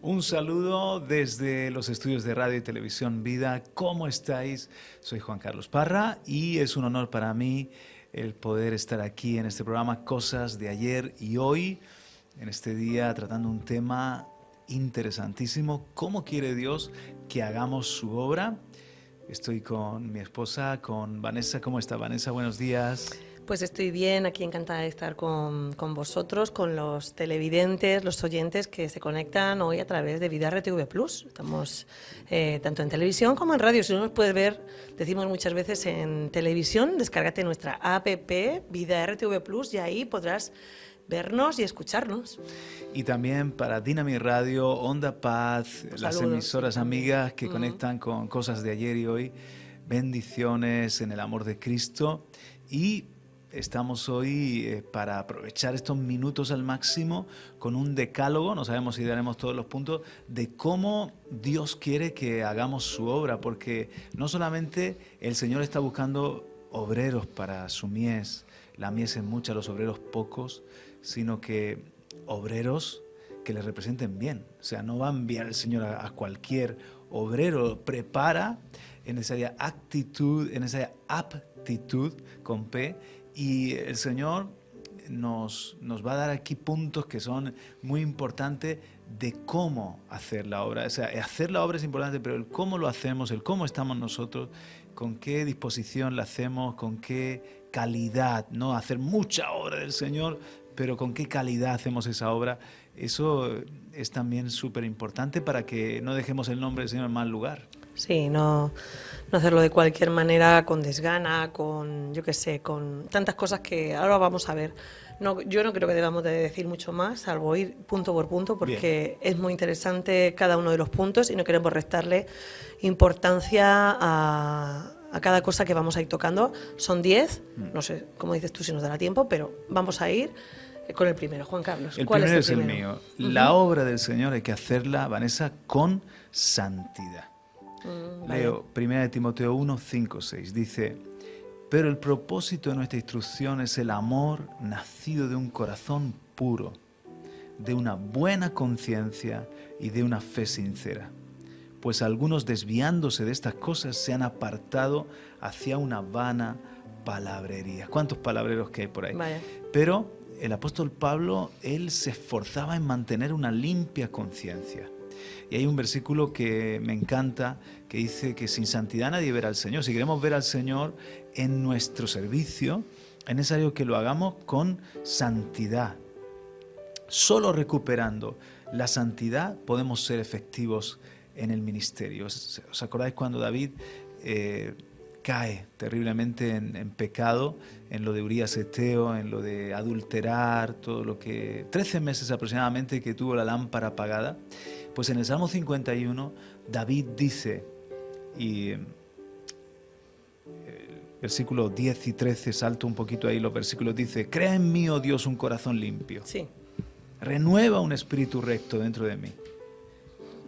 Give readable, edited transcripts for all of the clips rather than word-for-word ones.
Un saludo desde los estudios de Radio y Televisión Vida. ¿Cómo estáis? Soy Juan Carlos Parra y es un honor para mí el poder estar aquí en este programa Cosas de Ayer y Hoy, en este día tratando un tema interesantísimo. ¿Cómo quiere Dios que hagamos su obra? Estoy con mi esposa, con Vanessa. ¿Cómo está, Vanessa? Buenos días. Pues estoy bien, aquí encantada de estar con vosotros, con los televidentes, los oyentes que se conectan hoy a través de Vida RTV Plus. Estamos tanto en televisión como en radio. Si no nos puedes ver, decimos muchas veces en televisión, descárgate nuestra app Vida RTV Plus y ahí podrás vernos y escucharnos. Y también para Dynamic Radio, Onda Paz, las emisoras amigas que conectan con Cosas de Ayer y Hoy. Bendiciones en el amor de Cristo. Y estamos hoy para aprovechar estos minutos al máximo con un decálogo, no sabemos si daremos todos los puntos, de cómo Dios quiere que hagamos su obra, porque no solamente el Señor está buscando obreros para su mies, la mies es mucha, los obreros pocos, sino que obreros que le representen bien. O sea, no va a enviar el Señor a cualquier obrero, prepara en necesaria actitud, en necesaria aptitud con P, y el Señor nos va a dar aquí puntos que son muy importantes de cómo hacer la obra. O sea, hacer la obra es importante, pero el cómo lo hacemos, el cómo estamos nosotros, con qué disposición la hacemos, con qué calidad, no hacer mucha obra del Señor, pero con qué calidad hacemos esa obra. Eso es también súper importante para que no dejemos el nombre del Señor en mal lugar. Sí, no hacerlo de cualquier manera, con desgana, con, yo qué sé, con tantas cosas que ahora vamos a ver. No, yo no creo que debamos de decir mucho más, salvo ir punto por punto, porque es muy interesante cada uno de los puntos y no queremos restarle importancia a cada cosa que vamos a ir tocando. Son 10, no sé, como dices tú, si nos dará tiempo, pero vamos a ir con el primero. Juan Carlos, ¿cuál primero es el primero? primero? Es el mío. La obra del Señor hay que hacerla, Vanessa, con santidad. Leo 1 Timoteo 1, 5, 6. Dice: pero el propósito de nuestra instrucción es el amor nacido de un corazón puro, de una buena conciencia y de una fe sincera. Pues algunos, desviándose de estas cosas, se han apartado hacia una vana palabrería. ¿Cuántos palabreros que hay por ahí? Vaya. Pero el apóstol Pablo, él se esforzaba en mantener una limpia conciencia. Y hay un versículo que me encanta, que dice que sin santidad nadie verá al Señor. Si queremos ver al Señor en nuestro servicio, es necesario que lo hagamos con santidad. Solo recuperando la santidad podemos ser efectivos en el ministerio. ¿Os acordáis cuando David cae terriblemente en pecado, en lo de Urías Eteo, en lo de adulterar, todo lo que... 13 meses aproximadamente que tuvo la lámpara apagada? Pues en el Salmo 51, David dice, y versículos 10 y 13, salto un poquito ahí los versículos, dice: crea en mí, oh Dios, un corazón limpio. Sí. Renueva un espíritu recto dentro de mí.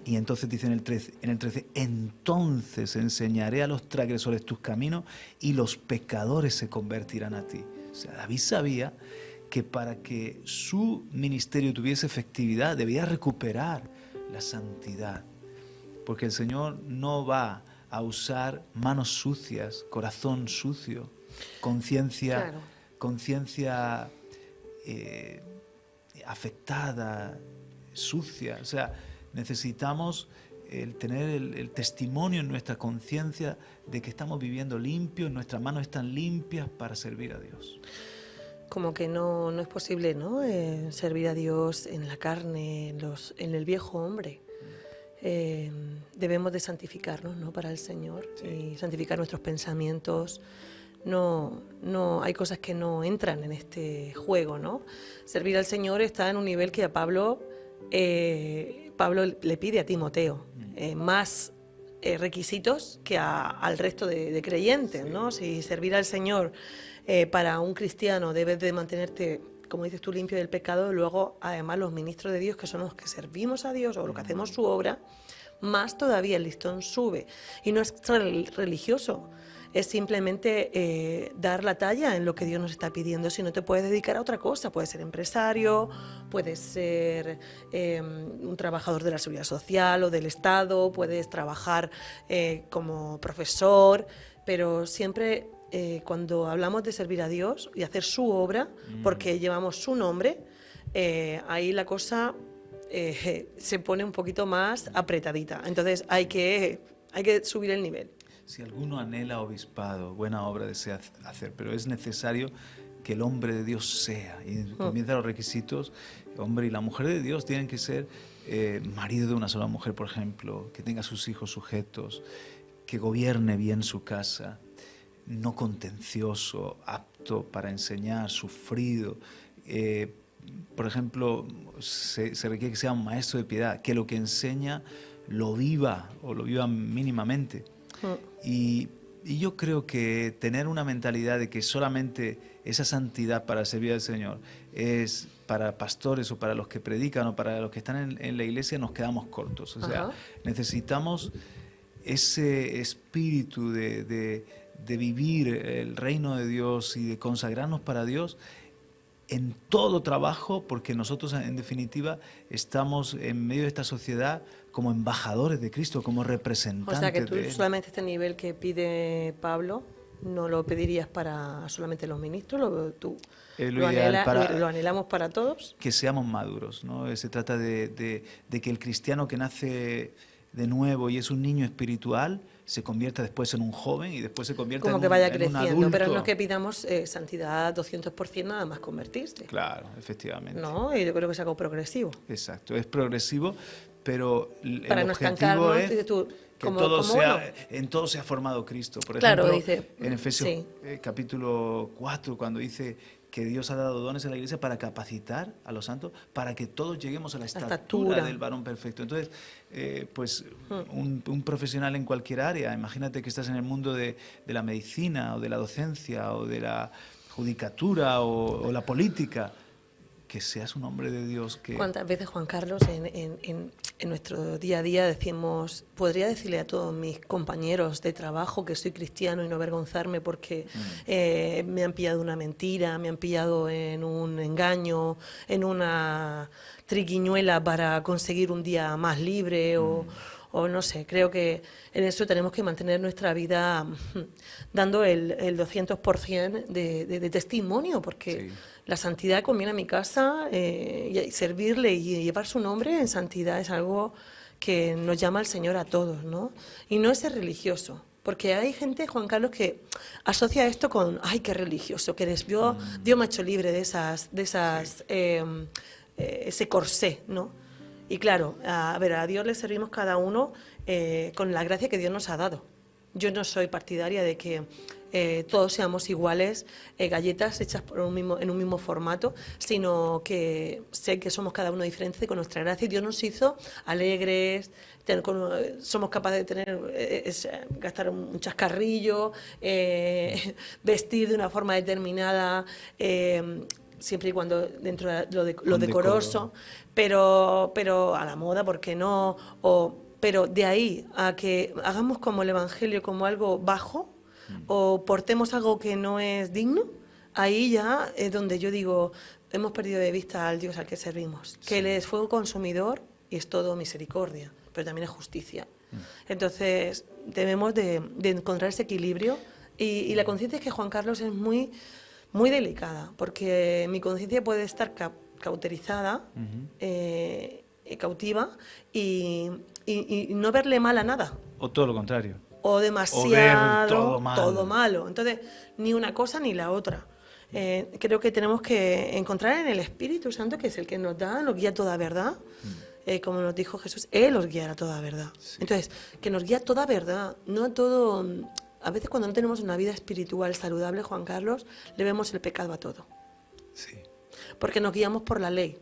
Y entonces dice en el 13, entonces enseñaré a los transgresores tus caminos y los pecadores se convertirán a ti. O sea, David sabía que para que su ministerio tuviese efectividad debía recuperar la santidad, porque el Señor no va a usar manos sucias, corazón sucio, conciencia afectada, sucia. O sea, necesitamos tener el testimonio en nuestra conciencia de que estamos viviendo limpios, nuestras manos están limpias para servir a Dios. Como que no es posible, ¿no? Servir a Dios en la carne, en el viejo hombre. Debemos de santificarnos, ¿no? Para el Señor, sí. Y santificar nuestros pensamientos. No, hay cosas que no entran en este juego, ¿no? Servir al Señor está en un nivel que a Pablo le pide a Timoteo más requisitos que al resto de creyentes, ¿no? Si servir al Señor para un cristiano debes de mantenerte, como dices tú, limpio del pecado, luego además los ministros de Dios, que son los que servimos a Dios o los que hacemos su obra, más todavía el listón sube. Y no es religioso, es simplemente dar la talla en lo que Dios nos está pidiendo. Si no, te puedes dedicar a otra cosa, puedes ser empresario, puedes ser un trabajador de la seguridad social o del Estado, puedes trabajar como profesor, pero siempre cuando hablamos de servir a Dios y hacer su obra, porque llevamos su nombre, ahí la cosa se pone un poquito más apretadita. Entonces hay que subir el nivel. Si alguno anhela obispado, buena obra desea hacer, pero es necesario que el hombre de Dios sea. Y comienzan los requisitos. Hombre y la mujer de Dios tienen que ser marido de una sola mujer, por ejemplo, que tenga sus hijos sujetos, que gobierne bien su casa, no contencioso, apto para enseñar, sufrido. Por ejemplo, se requiere que sea un maestro de piedad, que lo que enseña lo viva o lo viva mínimamente. Y yo creo que tener una mentalidad de que solamente esa santidad para servir al Señor es para pastores o para los que predican o para los que están en la iglesia, nos quedamos cortos. O sea, necesitamos ese espíritu de vivir el reino de Dios y de consagrarnos para Dios en todo trabajo, porque nosotros en definitiva estamos en medio de esta sociedad como embajadores de Cristo, como representantes. O sea que tú solamente este nivel que pide Pablo no lo pedirías para solamente los ministros, lo anhelamos para todos. Que seamos maduros, ¿no? Se trata de que el cristiano que nace de nuevo y es un niño espiritual se convierta después en un joven y después se convierta como en que un, vaya en creciendo, un adulto. pero no es que pidamos santidad 200% nada más convertirse. Claro, efectivamente. No, y yo creo que es algo progresivo. Exacto, es progresivo, pero para el no objetivo es dices tú, que en todo se ha formado Cristo. Por ejemplo, dice, en Efesios capítulo 4, cuando dice que Dios ha dado dones a la iglesia para capacitar a los santos, para que todos lleguemos a la estatura del varón perfecto. Entonces, pues un profesional en cualquier área, imagínate que estás en el mundo de la medicina o de la docencia o de la judicatura o la política, que seas un hombre de Dios que... ¿Cuántas veces, Juan Carlos, en nuestro día a día decimos, podría decirle a todos mis compañeros de trabajo que soy cristiano y no avergonzarme porque me han pillado una mentira, me han pillado en un engaño, en una triquiñuela para conseguir un día más libre o no sé, creo que en eso tenemos que mantener nuestra vida dando el 200% de testimonio, porque la santidad conviene a mi casa y servirle y llevar su nombre en santidad es algo que nos llama al Señor a todos, ¿no? Y no es ser religioso, porque hay gente, Juan Carlos, que asocia esto con, ay, qué religioso que eres, Dios me ha hecho libre de ese corsé, ¿no? Y claro, a Dios le servimos cada uno con la gracia que Dios nos ha dado. Yo no soy partidaria de que todos seamos iguales, galletas hechas en un mismo formato, sino que sé que somos cada uno diferente con nuestra gracia. Y Dios nos hizo alegres, somos capaces de gastar un chascarrillo, vestir de una forma determinada, siempre y cuando dentro de lo decoroso, pero a la moda, ¿por qué no? Pero de ahí a que hagamos como el Evangelio como algo bajo o portemos algo que no es digno, ahí ya es donde yo digo, hemos perdido de vista al Dios al que servimos, que Él es fuego consumidor y es todo misericordia, pero también es justicia. Entonces debemos de encontrar ese equilibrio y la conciencia es que Juan Carlos es muy delicada, porque mi conciencia puede estar cauterizada, cautiva, y no verle mal a nada. O todo lo contrario. O demasiado, o ver todo malo. Entonces, ni una cosa ni la otra. Creo que tenemos que encontrar en el Espíritu Santo, que es el que nos guía toda verdad. Como nos dijo Jesús, Él os guiará toda verdad. Sí. Entonces, que nos guía toda verdad, no todo... A veces cuando no tenemos una vida espiritual saludable, Juan Carlos, le vemos el pecado a todo. Sí. Porque nos guiamos por la ley.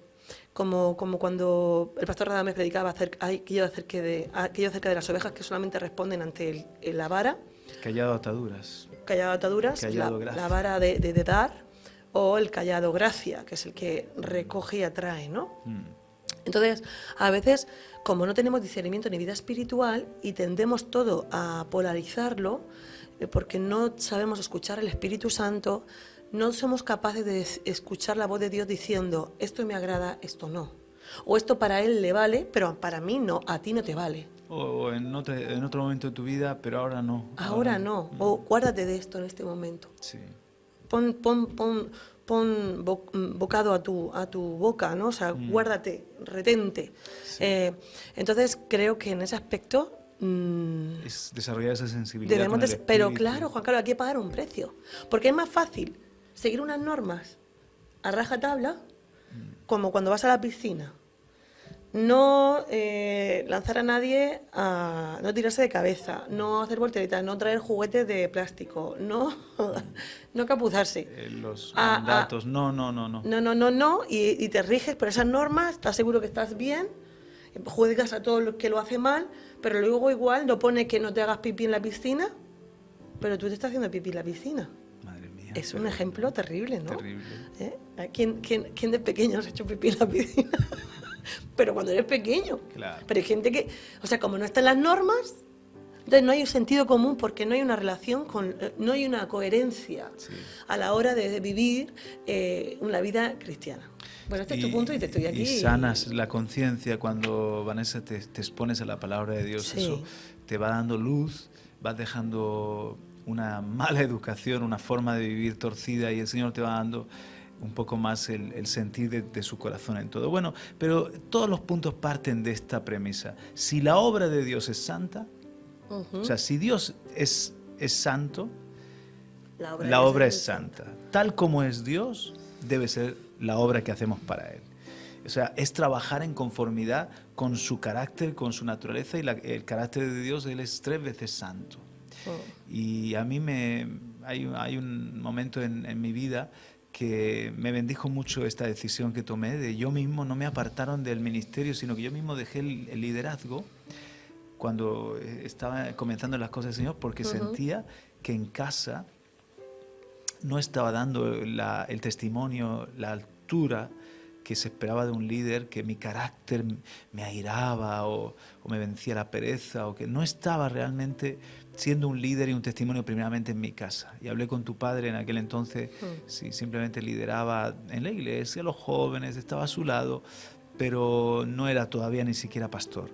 Como cuando el pastor Radames predicaba aquello acerca de las ovejas que solamente responden ante la vara. Callado ataduras. Callado ataduras, la vara de dar, o el callado gracia, que es el que recoge y atrae, ¿no? Entonces, a veces, como no tenemos discernimiento ni vida espiritual y tendemos todo a polarizarlo, porque no sabemos escuchar al Espíritu Santo, no somos capaces de escuchar la voz de Dios diciendo, esto me agrada, esto no. O esto para Él le vale, pero para mí no, a ti no te vale. O en otro momento de tu vida, pero ahora no. Ahora no. O guárdate de esto en este momento. Sí. Pon bocado a tu boca, ¿no? O sea, guárdate, retente. Sí. Entonces creo que en ese aspecto es desarrollar esa sensibilidad. Pero claro, Juan Carlos, hay que pagar un precio. Porque es más fácil seguir unas normas a rajatabla, como cuando vas a la piscina. No lanzar a nadie, no tirarse de cabeza, no hacer volteretas, no traer juguetes de plástico, no capuzarse. Los mandatos, no. No, y te riges por esas normas, estás seguro que estás bien, juzgas a todos los que lo hacen mal, pero luego igual no pone que no te hagas pipí en la piscina, pero tú te estás haciendo pipí en la piscina. Madre mía. Es un ejemplo terrible, ¿no? Terrible. ¿Quién de pequeño se ha hecho pipí en la piscina? Pero cuando eres pequeño. Claro. Pero hay gente que, o sea, como no están las normas, entonces no hay un sentido común porque no hay una relación, no hay una coherencia a la hora de vivir una vida cristiana. Bueno, este es tu punto y te estoy aquí. Y sanas la conciencia cuando, Vanessa, te expones a la palabra de Dios. Sí. Eso te va dando luz, vas dejando una mala educación, una forma de vivir torcida y el Señor te va dando un poco más el sentir de su corazón en todo. Bueno, pero todos los puntos parten de esta premisa. Si la obra de Dios es santa, o sea, si Dios es santo, la obra es santa. Tal como es Dios, debe ser la obra que hacemos para Él. O sea, es trabajar en conformidad con su carácter, con su naturaleza, y el carácter de Dios, Él es 3 veces santo. Y a mí hay un momento en mi vida que me bendijo mucho esta decisión que tomé, de yo mismo, no me apartaron del ministerio, sino que yo mismo dejé el liderazgo cuando estaba comenzando las cosas del Señor, porque sentía que en casa no estaba dando el testimonio, la altura que se esperaba de un líder, que mi carácter me airaba o me vencía la pereza, o que no estaba realmente siendo un líder y un testimonio primeramente en mi casa. Y hablé con tu padre en aquel entonces, si simplemente lideraba en la iglesia, los jóvenes, estaba a su lado, pero no era todavía ni siquiera pastor.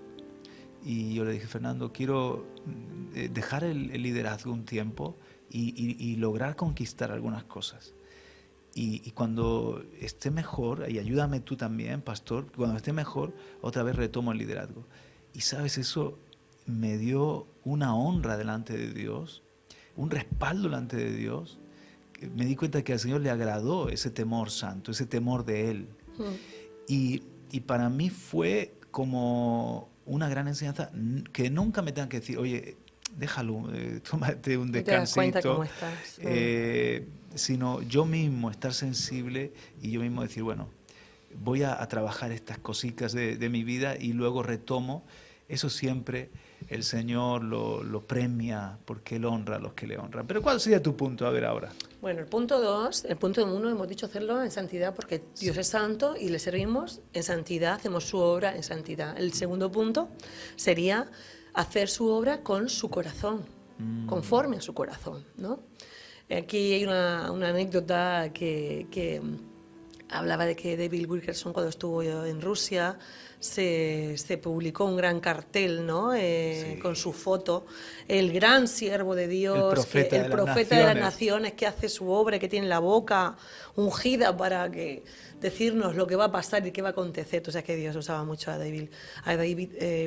Y yo le dije, Fernando, quiero dejar el liderazgo un tiempo y lograr conquistar algunas cosas. Y cuando esté mejor, y ayúdame tú también, pastor, cuando esté mejor, otra vez retomo el liderazgo. Y sabes, eso me dio una honra delante de Dios, un respaldo delante de Dios. Me di cuenta que al Señor le agradó ese temor santo, ese temor de Él. Y para mí fue como una gran enseñanza, que nunca me tengan que decir, oye, déjalo, tómate un descansito. ¿Te das cuenta cómo estás? Sino yo mismo estar sensible y yo mismo decir, bueno, voy a trabajar estas cositas de mi vida y luego retomo. Eso siempre el Señor lo premia porque Él honra a los que le honran. Pero ¿cuál sería tu punto? A ver ahora. Bueno, el punto 1 hemos dicho hacerlo en santidad porque Dios es santo y le servimos en santidad, hacemos su obra en santidad. El segundo punto sería hacer su obra con su corazón, conforme a su corazón, ¿no? Aquí hay una anécdota que hablaba de que David Wilkerson, cuando estuvo en Rusia, se publicó un gran cartel, ¿no? Con su foto, el gran siervo de Dios, el profeta de las naciones, que hace su obra, que tiene la boca ungida para decirnos lo que va a pasar y qué va a acontecer. O sea, que Dios usaba mucho a David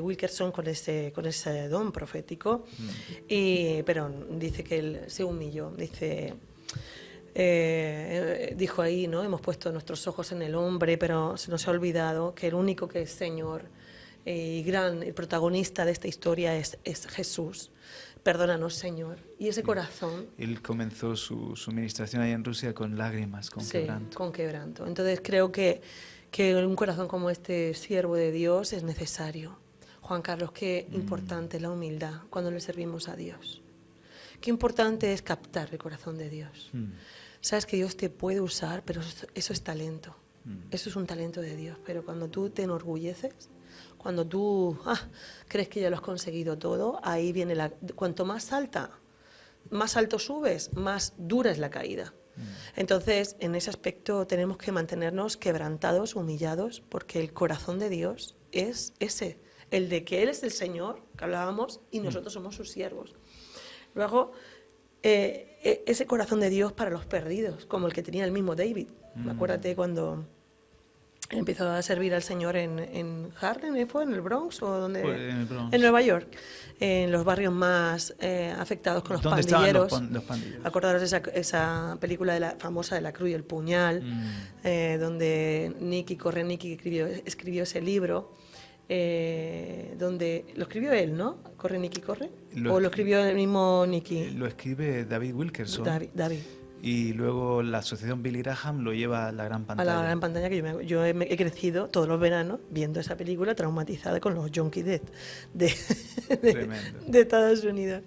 Wilkerson con ese don profético, pero dice que él se humilló, dijo ahí, ¿no? Hemos puesto nuestros ojos en el hombre, pero se nos ha olvidado que el único que es Señor y el protagonista de esta historia es Jesús. Perdónanos, Señor. Y ese corazón... Él comenzó su administración ahí en Rusia con lágrimas, con quebranto. Con quebranto. Entonces creo que un corazón como este siervo de Dios es necesario. Juan Carlos, qué importante es la humildad cuando le servimos a Dios. Qué importante es captar el corazón de Dios. Sabes que Dios te puede usar, pero eso es talento. Eso es un talento de Dios. Pero cuando tú te enorgulleces, cuando tú crees que ya lo has conseguido todo, ahí viene cuanto más alta más alto subes, más dura es la caída. Entonces, en ese aspecto tenemos que mantenernos quebrantados, humillados, porque el corazón de Dios es ese, el de que Él es el Señor, que hablábamos, y nosotros somos sus siervos. Luego, ese corazón de Dios para los perdidos, como el que tenía el mismo David. Acuérdate cuando empezó a servir al Señor en Harlem, ¿fue en el Bronx o donde? En el Bronx. En Nueva York, en los barrios más afectados con los pandilleros. Los pandilleros. Acordaros de esa película famosa de La Cruz y el Puñal, donde Nicky escribió ese libro, donde lo escribió él, ¿no? ¿Corre Nicky corre? ¿O lo escribió el mismo Nicky? Lo escribe David Wilkerson. David. Y luego la asociación Billy Graham lo lleva a la gran pantalla. A la gran pantalla, que yo he crecido todos los veranos viendo esa película, traumatizada con los Junkie Dead de Estados Unidos.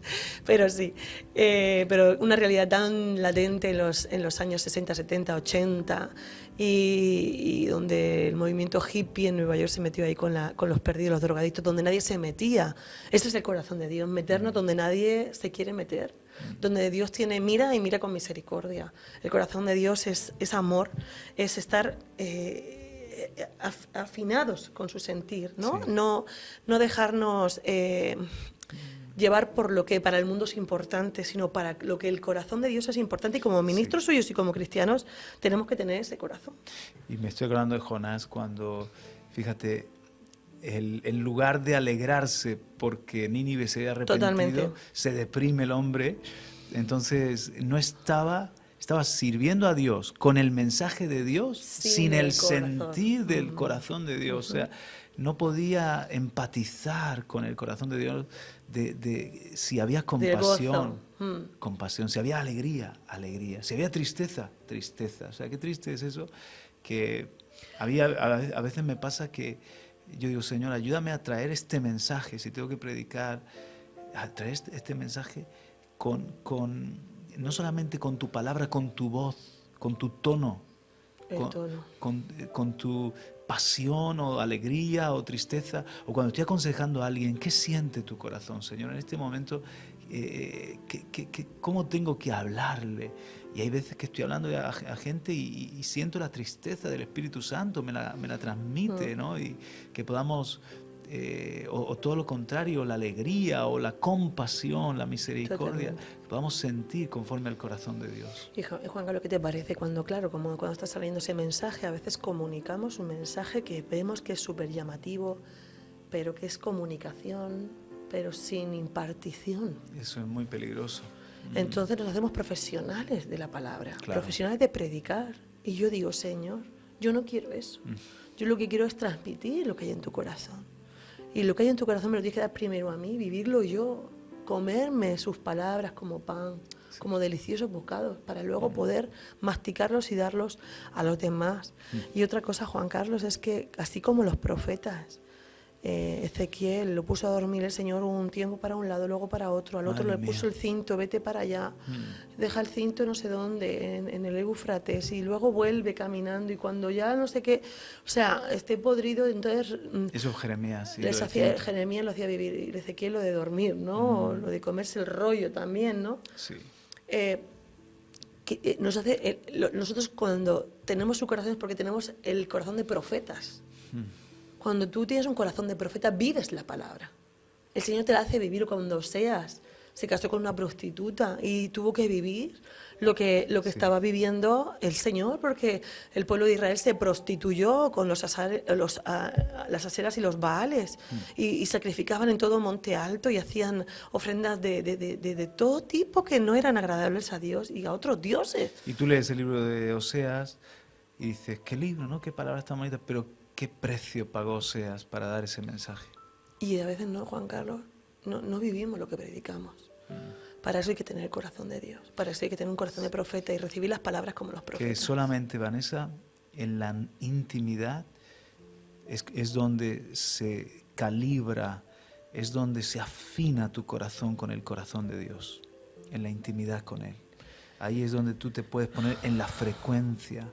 Pero sí, pero una realidad tan latente en los años 60, 70, 80, y donde el movimiento hippie en Nueva York se metió ahí con los perdidos, los drogadictos, donde nadie se metía. Ese es el corazón de Dios, meternos donde nadie se quiere meter, donde Dios mira y mira con misericordia. El corazón de Dios es amor, es estar afinados con su sentir, ¿no? Sí. No dejarnos llevar por lo que para el mundo es importante, sino para lo que el corazón de Dios es importante, y como ministros suyos y como cristianos tenemos que tener ese corazón. Y me estoy acordando de Jonás cuando, fíjate, en lugar de alegrarse porque Nínive se había arrepentido, totalmente, se deprime el hombre. Entonces estaba sirviendo a Dios con el mensaje de Dios sin el sentir del corazón de Dios. O sea, no podía empatizar con el corazón de Dios de si había compasión, si había alegría, si había tristeza. O sea, qué triste es eso, que a veces me pasa que yo digo, Señor, ayúdame a traer este mensaje, si tengo que predicar, a traer este mensaje no solamente con tu palabra, con tu voz, con tu tono, con tu pasión o alegría o tristeza, o cuando estoy aconsejando a alguien, ¿qué siente tu corazón, Señor? En este momento, ¿cómo tengo que hablarle? Y hay veces que estoy hablando a gente y siento la tristeza del Espíritu Santo, me la transmite, ¿no? Y que podamos, o todo lo contrario, la alegría o la compasión, la misericordia, que podamos sentir conforme al corazón de Dios. Y Juan Carlos, ¿qué te parece? Cuando está saliendo ese mensaje, a veces comunicamos un mensaje que vemos que es súper llamativo, pero que es comunicación, pero sin impartición. Eso es muy peligroso. Entonces nos hacemos profesionales de la palabra, profesionales de predicar. Y yo digo, Señor, yo no quiero eso. Yo lo que quiero es transmitir lo que hay en tu corazón. Y lo que hay en tu corazón me lo tienes que dar primero a mí, vivirlo yo, comerme sus palabras como pan, como deliciosos bocados, para luego poder masticarlos y darlos a los demás. Y otra cosa, Juan Carlos, es que así como los profetas, Ezequiel lo puso a dormir el Señor un tiempo para un lado, luego para otro, al otro le puso el cinto, vete para allá, deja el cinto no sé dónde, en el Éufrates, y luego vuelve caminando, y cuando ya no sé qué, o sea, esté podrido, entonces eso Jeremías, sí, Jeremías lo hacía vivir, y Ezequiel lo de dormir, ¿no? Lo de comerse el rollo también, ¿no? Sí. Nosotros cuando tenemos su corazón es porque tenemos el corazón de profetas. Cuando tú tienes un corazón de profeta, vives la palabra. El Señor te la hace vivir. Cuando se casó con una prostituta y tuvo que vivir lo que estaba viviendo el Señor, porque el pueblo de Israel se prostituyó con las aseras y los baales, y sacrificaban en todo monte alto y hacían ofrendas de todo tipo que no eran agradables a Dios y a otros dioses. Y tú lees el libro de Oseas y dices, qué libro, ¿no? Qué palabras tan bonitas, pero ¿qué precio pagó Oseas para dar ese mensaje? Y a veces no, Juan Carlos, no vivimos lo que predicamos. Para eso hay que tener el corazón de Dios, para eso hay que tener un corazón de profeta y recibir las palabras como los profetas. Que solamente, Vanessa, en la intimidad es donde se calibra, es donde se afina tu corazón con el corazón de Dios, en la intimidad con Él. Ahí es donde tú te puedes poner en la frecuencia.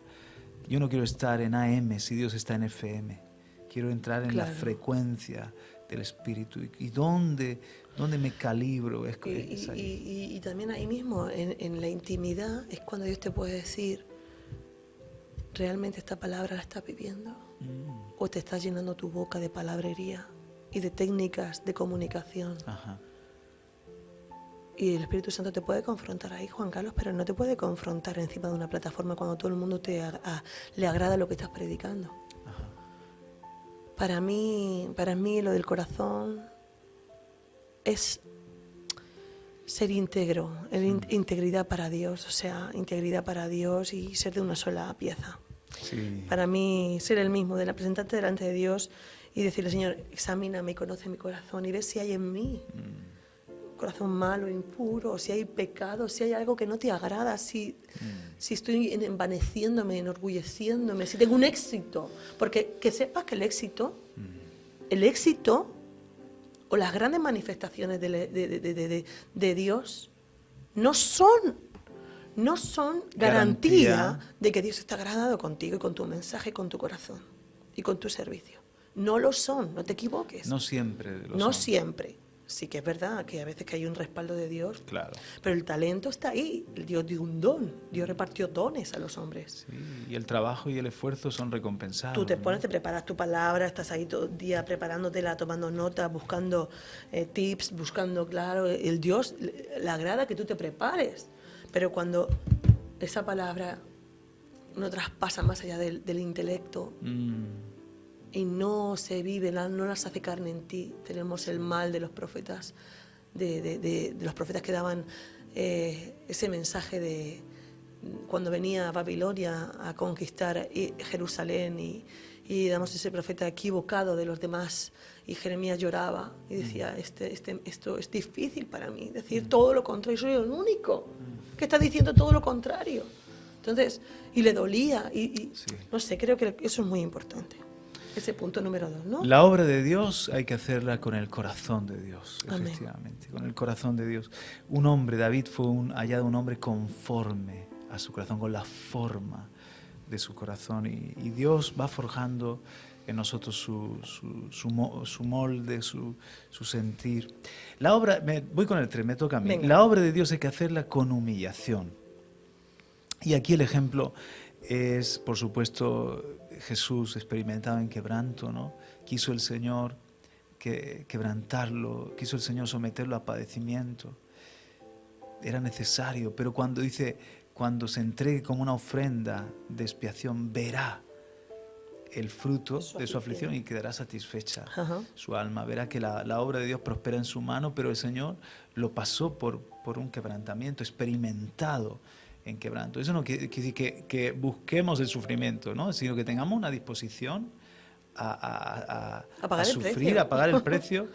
Yo no quiero estar en AM si Dios está en FM. Quiero entrar en la frecuencia del Espíritu. ¿Y dónde me calibro? Y también ahí mismo, en la intimidad, es cuando Dios te puede decir, ¿realmente esta palabra la estás viviendo? ¿O te estás llenando tu boca de palabrería y de técnicas de comunicación? Ajá. Y el Espíritu Santo te puede confrontar ahí, Juan Carlos, pero no te puede confrontar encima de una plataforma cuando todo el mundo le agrada lo que estás predicando. Ajá. Para mí lo del corazón es ser íntegro, integridad para Dios, o sea, integridad para Dios y ser de una sola pieza. Sí. Para mí, ser el mismo, de la presentarte delante de Dios y decirle, Señor, examíname y conoce mi corazón y ve si hay en mí corazón malo, impuro, si hay pecado, si hay algo que no te agrada, si estoy envaneciéndome, enorgulleciéndome, si tengo un éxito. Porque que sepas que el éxito o las grandes manifestaciones de Dios no son garantía de que Dios está agradado contigo y con tu mensaje, con tu corazón y con tu servicio. No lo son, no te equivoques. No siempre lo son. No siempre. Sí que es verdad que a veces que hay un respaldo de Dios, claro, pero el talento está ahí. Dios dio un don, Dios repartió dones a los hombres. Sí, y el trabajo y el esfuerzo son recompensados. Tú te pones, te preparas tu palabra, estás ahí todo el día preparándotela, tomando notas, buscando tips, buscando, claro, el Dios le agrada que tú te prepares, pero cuando esa palabra no traspasa más allá del intelecto, y no se vive, no las hace carne en ti. Tenemos el mal de los profetas, de los profetas que daban ese mensaje de cuando venía a Babilonia a conquistar Jerusalén y damos ese profeta equivocado de los demás y Jeremías lloraba y decía, esto es difícil para mí, decir todo lo contrario, soy el único que está diciendo todo lo contrario. Entonces, y le dolía sí. No sé, creo que eso es muy importante. Ese punto número 2, ¿no? La obra de Dios hay que hacerla con el corazón de Dios, Amén. Efectivamente, con el corazón de Dios. David fue hallado un hombre conforme a su corazón, con la forma de su corazón. Y Dios va forjando en nosotros su molde, su sentir. Voy con el 3, me toca a mí. Venga. La obra de Dios hay que hacerla con humillación. Y aquí el ejemplo es, por supuesto, Jesús experimentado en quebranto, ¿no? Quiso el Señor quebrantarlo, quiso el Señor someterlo a padecimiento. Era necesario, pero cuando se entregue como una ofrenda de expiación, verá el fruto de su aflicción y quedará satisfecha su alma. Verá que la obra de Dios prospera en su mano, pero el Señor lo pasó por un quebrantamiento experimentado en quebranto. Eso no quiere decir que busquemos el sufrimiento, ¿no? Sino que tengamos una disposición a sufrir, a pagar el precio.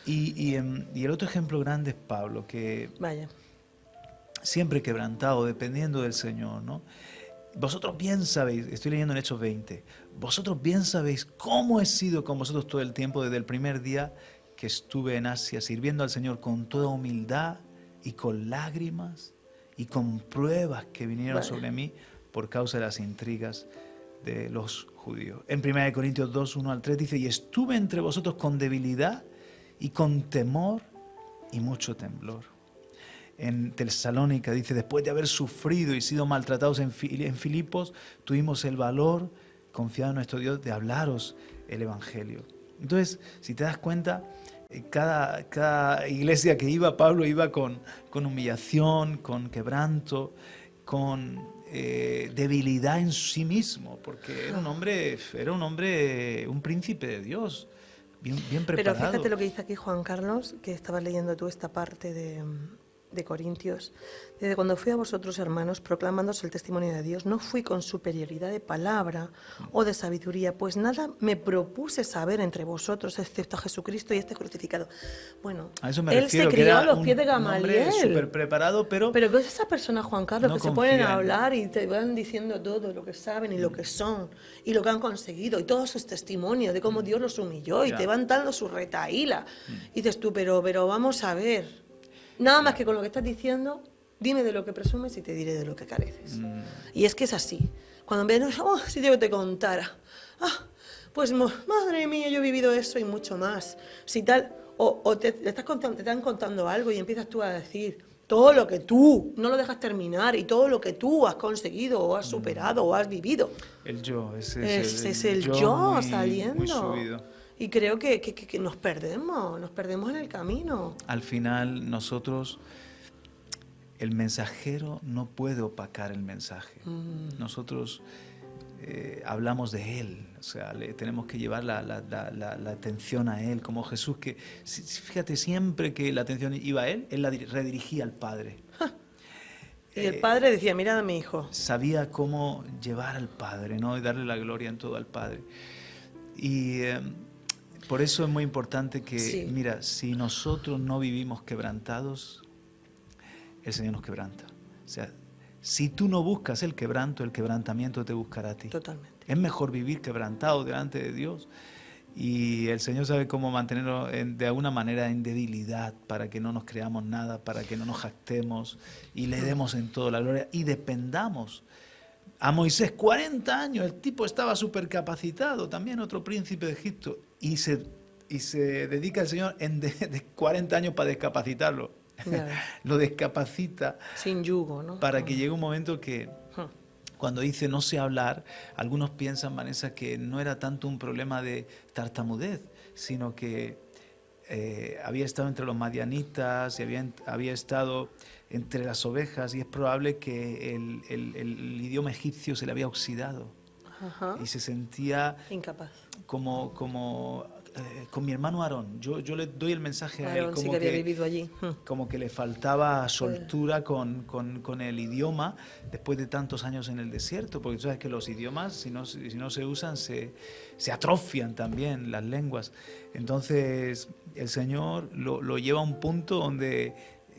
Y el otro ejemplo grande es Pablo, que siempre quebrantado, dependiendo del Señor, ¿no? Vosotros bien sabéis, estoy leyendo en Hechos 20, vosotros bien sabéis cómo he sido con vosotros todo el tiempo, desde el primer día que estuve en Asia, sirviendo al Señor con toda humildad y con lágrimas, y con pruebas que vinieron sobre mí por causa de las intrigas de los judíos. En 1 Corintios 2, 1-3 dice, y estuve entre vosotros con debilidad y con temor y mucho temblor. En Tesalónica dice, después de haber sufrido y sido maltratados en Filipos, tuvimos el valor, confiado en nuestro Dios, de hablaros el Evangelio. Entonces, si te das cuenta, cada iglesia que iba, Pablo iba con humillación, con quebranto, con debilidad en sí mismo, porque era un hombre, un príncipe de Dios, bien preparado. Pero fíjate lo que dice aquí Juan Carlos, que estabas leyendo tú esta parte de Corintios. Desde cuando fui a vosotros, hermanos, proclamándoos el testimonio de Dios, no fui con superioridad de palabra o de sabiduría, pues nada me propuse saber entre vosotros, excepto a Jesucristo y este crucificado. Bueno, a eso me él refiero, se crió a los pies de Gamaliel. Súper preparado, pero ves esa persona, Juan Carlos, no que se ponen a hablar y te van diciendo todo lo que saben y lo que son y lo que han conseguido y todos sus testimonios de cómo Dios los humilló y te van dando su retaíla. Y dices tú, pero vamos a ver. Nada más que con lo que estás diciendo, dime de lo que presumes y te diré de lo que careces. Y es que es así. Cuando me si yo te contara, Pues madre mía, yo he vivido eso y mucho más. Si tal, o te están contando algo y empiezas tú a decir todo lo que tú no lo dejas terminar y todo lo que tú has conseguido o has superado o has vivido. El yo, ese es el yo muy, saliendo. muy subido. Y creo que nos perdemos en el camino. Al final nosotros, el mensajero no puede opacar el mensaje. Nosotros hablamos de Él, o sea, le tenemos que llevar la atención a Él, como Jesús, que fíjate, siempre que la atención iba a Él la redirigía al Padre. Y el Padre decía, mirad a mi hijo. Sabía cómo llevar al Padre, ¿no? Y darle la gloria en todo al Padre. Y por eso es muy importante que, mira, si nosotros no vivimos quebrantados, el Señor nos quebranta. O sea, si tú no buscas el quebrantamiento te buscará a ti. Totalmente. Es mejor vivir quebrantado delante de Dios, y el Señor sabe cómo mantenernos de alguna manera en debilidad, para que no nos creamos nada, para que no nos jactemos y le demos en todo la gloria y dependamos. A Moisés 40 años, el tipo estaba súper capacitado, también otro príncipe de Egipto, y se dedica el Señor de 40 años para descapacitarlo. Lo descapacita sin yugo, ¿no? Para que llegue un momento que cuando dice no sé hablar, algunos piensan, Vanessa, que no era tanto un problema de tartamudez, sino que había estado entre los madianitas y había estado entre las ovejas, y es probable que el idioma egipcio se le había oxidado. Y se sentía incapaz. Como con mi hermano Aarón, yo le doy el mensaje a él, como sí que había vivido allí. Como que le faltaba soltura con el idioma después de tantos años en el desierto, porque tú sabes que los idiomas, si no se usan, se atrofian también las lenguas. Entonces el Señor lo lleva a un punto donde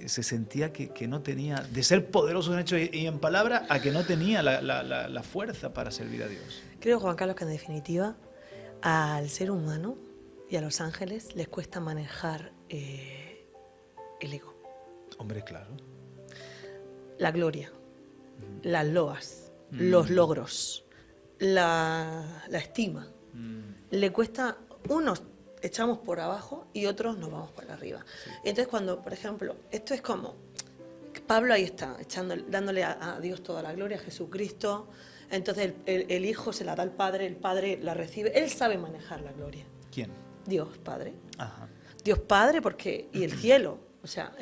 se sentía que no tenía, de ser poderoso en hecho y en palabra, a que no tenía la fuerza para servir a Dios. Creo, Juan Carlos, que en definitiva al ser humano y a los ángeles les cuesta manejar el ego. Hombre, claro. La gloria, las loas, los logros, la estima. Le cuesta, unos echamos por abajo y otros nos vamos por arriba. Sí. Entonces cuando, por ejemplo, esto es como, Pablo ahí está, dándole a Dios toda la gloria, a Jesucristo. Entonces el Hijo se la da al Padre, el Padre la recibe. Él sabe manejar la gloria. ¿Quién? Dios Padre. Ajá. Dios Padre, porque y el cielo, o sea,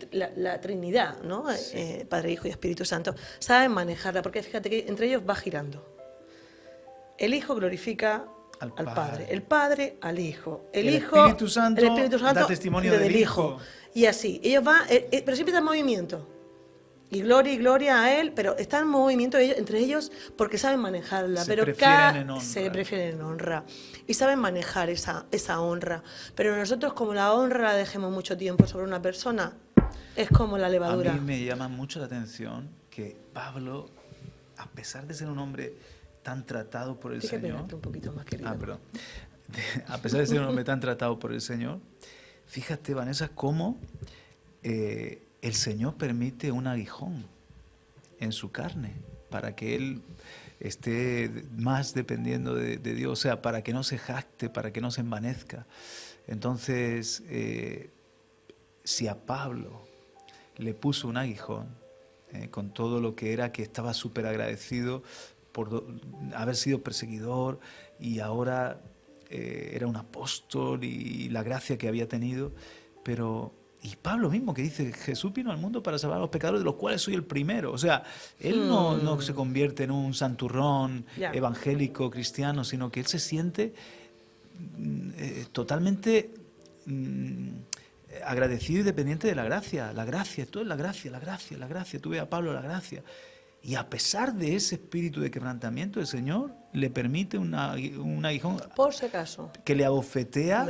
la Trinidad, ¿no? Sí. Padre, Hijo y Espíritu Santo, saben manejarla, porque fíjate que entre ellos va girando. El Hijo glorifica al Padre, el Padre al Hijo, el Espíritu Santo da testimonio del Hijo. Y así, ellos van, pero siempre está en movimiento. Y gloria a Él, pero está en movimiento entre ellos porque saben manejarla. Se prefieren en honra. Y saben manejar esa honra. Pero nosotros, como la honra la dejemos mucho tiempo sobre una persona, es como la levadura. A mí me llama mucho la atención que Pablo, a pesar de ser un hombre tan tratado por el Señor... un poquito más, querido. Perdón. A pesar de ser un hombre tan tratado por el Señor, fíjate, Vanessa, cómo... el Señor permite un aguijón en su carne para que Él esté más dependiendo de Dios, o sea, para que no se jacte, para que no se envanezca. Entonces, si a Pablo le puso un aguijón, con todo lo que era, que estaba súper agradecido por haber sido perseguidor y ahora era un apóstol y la gracia que había tenido, pero... Y Pablo mismo que dice, Jesús vino al mundo para salvar a los pecadores, de los cuales soy el primero. O sea, él no se convierte en un santurrón evangélico, cristiano, sino que él se siente totalmente agradecido y dependiente de la gracia. La gracia, todo es la gracia. Tú ves a Pablo, la gracia. Y a pesar de ese espíritu de quebrantamiento, el Señor le permite un aguijón, por si acaso, que le abofetea,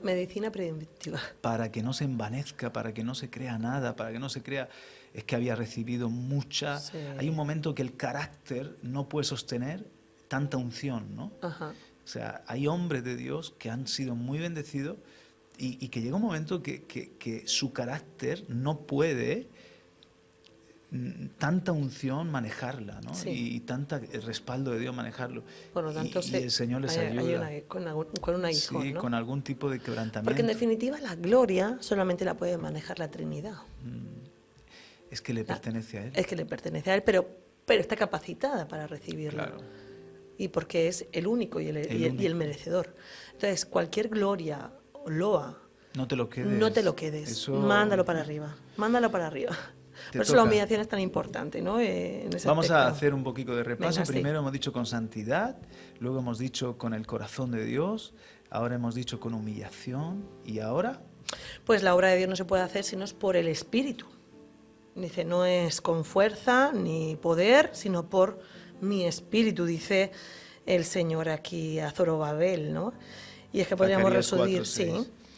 medicina preventiva, para que no se envanezca, para que no se crea nada, para que no se crea, es que había recibido mucha... Sí. Hay un momento que el carácter no puede sostener tanta unción, ¿no? Ajá. O sea, hay hombres de Dios que han sido muy bendecidos y que llega un momento que su carácter no puede tanta unción manejarla, ¿no? Sí. Y tanta el respaldo de Dios manejarlo. Por lo tanto, y el Señor les ayuda. con un aguijón, Sí, ¿no? con algún tipo de quebrantamiento. Porque en definitiva la gloria solamente la puede manejar la Trinidad. Es que le pertenece a Él. Es que le pertenece a Él, pero está capacitada para recibirlo. Claro. Y porque es el único y el merecedor. Entonces, cualquier gloria o loa, no te lo quedes. No te lo quedes. Eso... Mándalo para arriba. Mándalo para arriba. Por eso la humillación es tan importante, ¿no? Vamos a hacer un poquito de repaso. Venga, Primero hemos dicho con santidad, luego hemos dicho con el corazón de Dios, ahora hemos dicho con humillación, ¿y ahora? Pues la obra de Dios no se puede hacer si no es por el Espíritu. Dice, no es con fuerza ni poder, sino por mi Espíritu, dice el Señor aquí a Zorobabel, ¿no? Y es que podríamos resumir,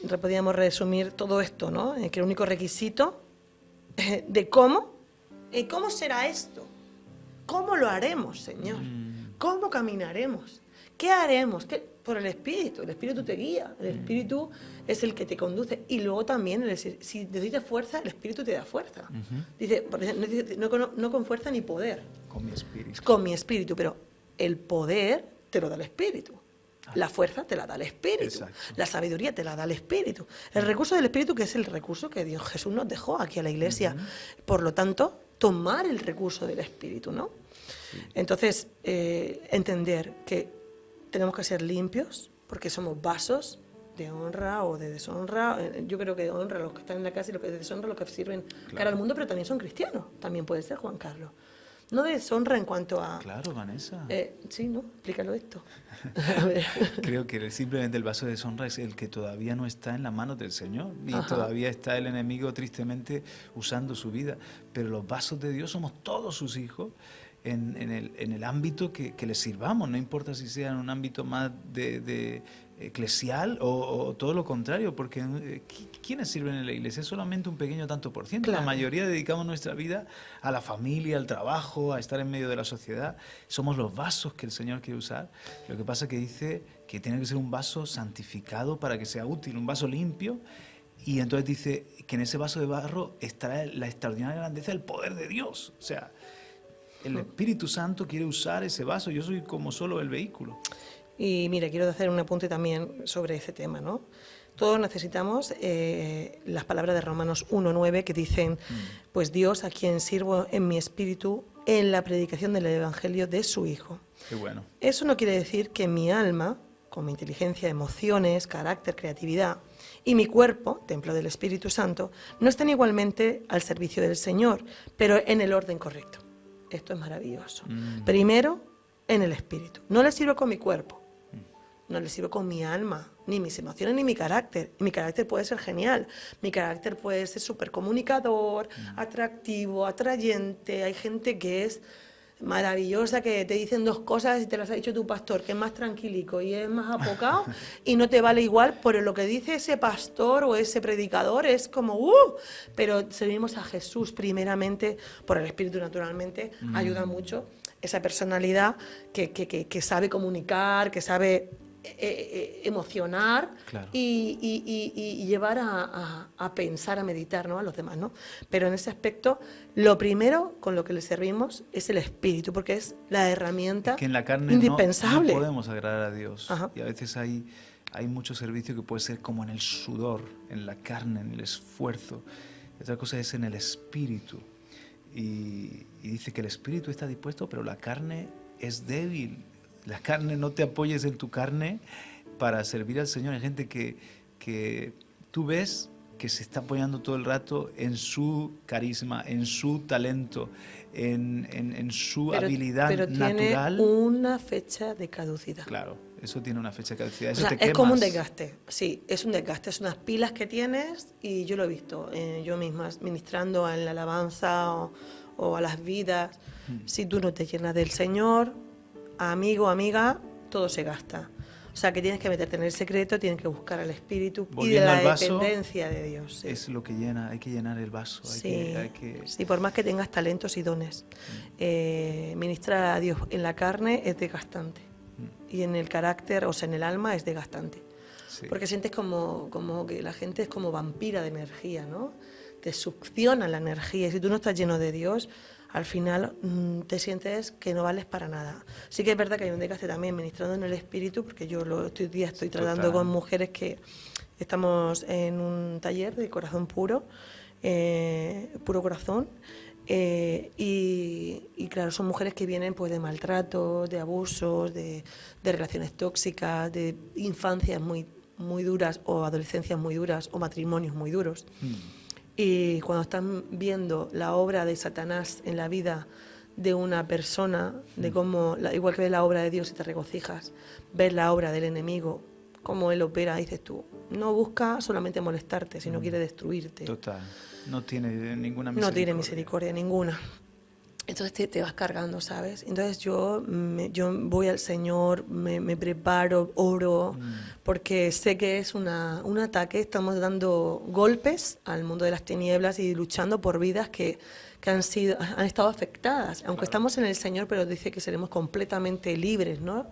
4, podríamos resumir todo esto, ¿no? Que el único requisito de cómo será esto, cómo lo haremos, Señor, cómo caminaremos, qué haremos, por el Espíritu te guía, el Espíritu es el que te conduce, y luego también, si necesitas fuerza, el Espíritu te da fuerza. Dice, no con fuerza ni poder, con mi Espíritu, pero el poder te lo da el Espíritu. La fuerza te la da el Espíritu. Exacto. La sabiduría te la da el Espíritu. El recurso del Espíritu, que es el recurso que Jesús nos dejó aquí a la Iglesia. Por lo tanto, tomar el recurso del Espíritu, ¿no? Sí. Entonces, entender que tenemos que ser limpios, porque somos vasos de honra o de deshonra. Yo creo que de honra los que están en la casa y los que de deshonra los que sirven cara al mundo, pero también son cristianos. También puede ser, Juan Carlos. No de deshonra en cuanto a... Claro, Vanessa. Sí, ¿no? Explícalo esto. Creo que simplemente el vaso de deshonra es el que todavía no está en las manos del Señor. Y todavía está el enemigo tristemente usando su vida. Pero los vasos de Dios somos todos sus hijos en el ámbito que les sirvamos. No importa si sea en un ámbito más de eclesial o todo lo contrario, porque ¿quiénes sirven en la iglesia? Es solamente un pequeño tanto por ciento. Claro. La mayoría dedicamos nuestra vida a la familia, al trabajo, a estar en medio de la sociedad. Somos los vasos que el Señor quiere usar. Lo que pasa es que dice que tiene que ser un vaso santificado para que sea útil, un vaso limpio. Y entonces dice que en ese vaso de barro estará la extraordinaria grandeza del poder de Dios. O sea, el Espíritu Santo quiere usar ese vaso. Yo soy como solo el vehículo. Y mira, quiero hacer un apunte también sobre ese tema, ¿no? Todos necesitamos las palabras de Romanos 1:9 que dicen, pues Dios a quien sirvo en mi espíritu en la predicación del Evangelio de su Hijo. Qué bueno. Eso no quiere decir que mi alma, con mi inteligencia, emociones, carácter, creatividad, y mi cuerpo, templo del Espíritu Santo, no estén igualmente al servicio del Señor, pero en el orden correcto. Esto es maravilloso. Primero, en el Espíritu. No le sirvo con mi cuerpo. No le sirvo con mi alma, ni mis emociones, ni mi carácter. Mi carácter puede ser genial. Mi carácter puede ser súper comunicador, atractivo, atrayente. Hay gente que es maravillosa, que te dicen dos cosas y te las ha dicho tu pastor, que es más tranquilico y es más apocado y no te vale igual, pero lo que dice ese pastor o ese predicador es como pero servimos a Jesús primeramente, por el Espíritu naturalmente, ayuda mucho esa personalidad que sabe comunicar, que sabe emocionar, claro, y llevar a pensar, a meditar, ¿no?, a los demás, ¿no? Pero en ese aspecto, lo primero con lo que le servimos es el Espíritu, porque es la herramienta que en la carne indispensable. No podemos agradar a Dios. Ajá. Y a veces hay mucho servicio que puede ser como en el sudor, en la carne, en el esfuerzo. Y otra cosa es en el Espíritu. Y dice que el Espíritu está dispuesto, pero la carne es débil. La carne, no te apoyes en tu carne para servir al Señor. Hay gente que tú ves que se está apoyando todo el rato en su carisma, en su talento, en su habilidad natural. Pero tiene una fecha de caducidad. Claro, eso tiene una fecha de caducidad. Eso, o sea, te quemas. Es como un desgaste, sí, es un desgaste, es unas pilas que tienes, y yo lo he visto yo misma, ministrando en la alabanza o a las vidas. Si tú no te llenas del Señor, amigo, amiga, todo se gasta. O sea, que tienes que meterte en el secreto, tienes que buscar al Espíritu. Volviendo y de la dependencia de Dios. Sí. Es lo que llena, hay que llenar el vaso. Sí, sí, por más que tengas talentos y dones. Ministrar a Dios en la carne es desgastante. Y en el carácter, o sea, en el alma es desgastante. Sí. Porque sientes como que la gente es como vampira de energía, ¿no? te succiona la energía. Y si tú no estás lleno de Dios, al final te sientes que no vales para nada. Sí que es verdad que hay un desgaste también ministrando en el espíritu, porque yo estos días estoy tratando con mujeres que estamos en un taller de corazón puro, puro corazón, y claro, son mujeres que vienen pues de maltratos, de abusos, de relaciones tóxicas, de infancias muy duras, o adolescencias muy duras, o matrimonios muy duros. Y cuando están viendo la obra de Satanás en la vida de una persona, de cómo, igual que ves la obra de Dios y te regocijas, ves la obra del enemigo, cómo él opera, dices tú, no busca solamente molestarte, sino quiere destruirte. Total, no tiene ninguna misericordia. No tiene misericordia ninguna. Entonces te vas cargando, ¿sabes? Entonces yo voy al Señor, me preparo, oro, porque sé que es un ataque, estamos dando golpes al mundo de las tinieblas y luchando por vidas que han estado afectadas, aunque estamos en el Señor, pero dice que seremos completamente libres, ¿no?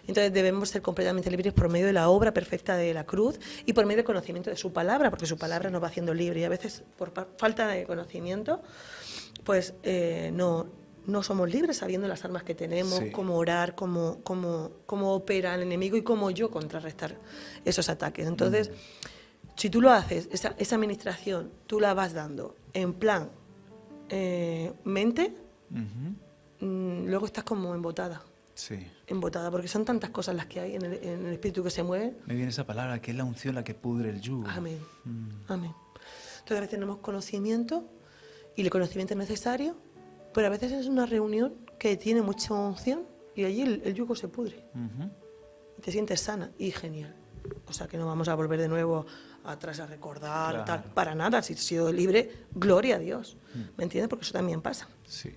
Entonces debemos ser completamente libres por medio de la obra perfecta de la cruz y por medio del conocimiento de su palabra, porque su palabra nos va haciendo libre, y a veces por falta de conocimiento pues no somos libres sabiendo las armas que tenemos, cómo orar, cómo opera el enemigo y cómo yo contrarrestar esos ataques. Entonces, si tú lo haces, esa administración, tú la vas dando en plan mente, luego estás como embotada. Sí. Embotada, porque son tantas cosas las que hay en el espíritu que se mueve. Me viene esa palabra, que es la unción la que pudre el yugo. Amén. Amén. Entonces a veces tenemos conocimiento, y el conocimiento es necesario, pero a veces es una reunión que tiene mucha unción y allí el yugo se pudre. Y te sientes sana y genial. O sea que no vamos a volver de nuevo atrás a recordar, tal, para nada. Si he sido libre, gloria a Dios. ¿Me entiendes? Porque eso también pasa. Sí.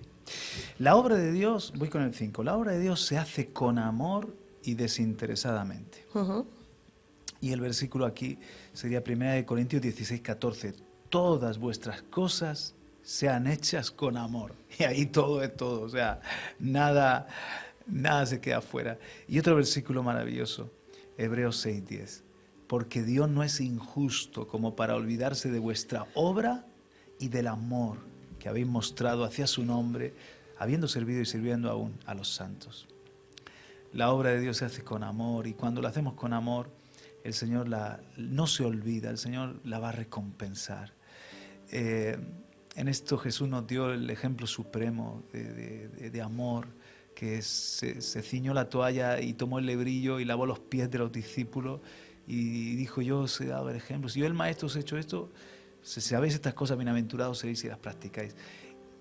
La obra de Dios, voy con el 5, la obra de Dios se hace con amor y desinteresadamente. Y el versículo aquí sería 1 Corintios 16, 14. Todas vuestras cosas sean hechas con amor. Y ahí todo es todo, o sea, nada se queda fuera. Y otro versículo maravilloso, Hebreos 6:10. Porque Dios no es injusto como para olvidarse de vuestra obra y del amor que habéis mostrado hacia su nombre, habiendo servido y sirviendo aún a los santos. La obra de Dios se hace con amor, y cuando la hacemos con amor, el Señor no se olvida, el Señor la va a recompensar. En esto Jesús nos dio el ejemplo supremo de amor, que se ciñó la toalla y tomó el lebrillo y lavó los pies de los discípulos y dijo: yo os he dado el ejemplo. Si yo el Maestro os he hecho esto, si sabéis estas cosas, bienaventurados seréis si las practicáis.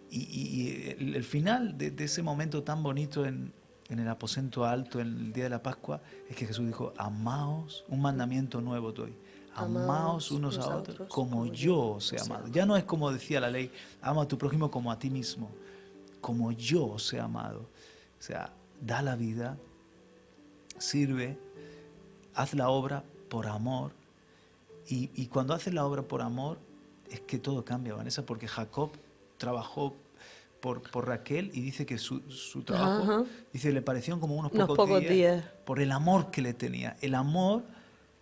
Y el final de ese momento tan bonito en el aposento alto, en el día de la Pascua, es que Jesús dijo: amaos, un mandamiento nuevo doy. Amaos unos a otros como yo os he amado. Ya no es como decía la ley, ama a tu prójimo como a ti mismo, como yo os he amado. O sea, da la vida, sirve, haz la obra por amor. Y cuando haces la obra por amor, es que todo cambia, Vanessa, porque Jacob trabajó por Raquel y dice que su trabajo, dice, le parecieron como unos pocos días por el amor que le tenía. El amor,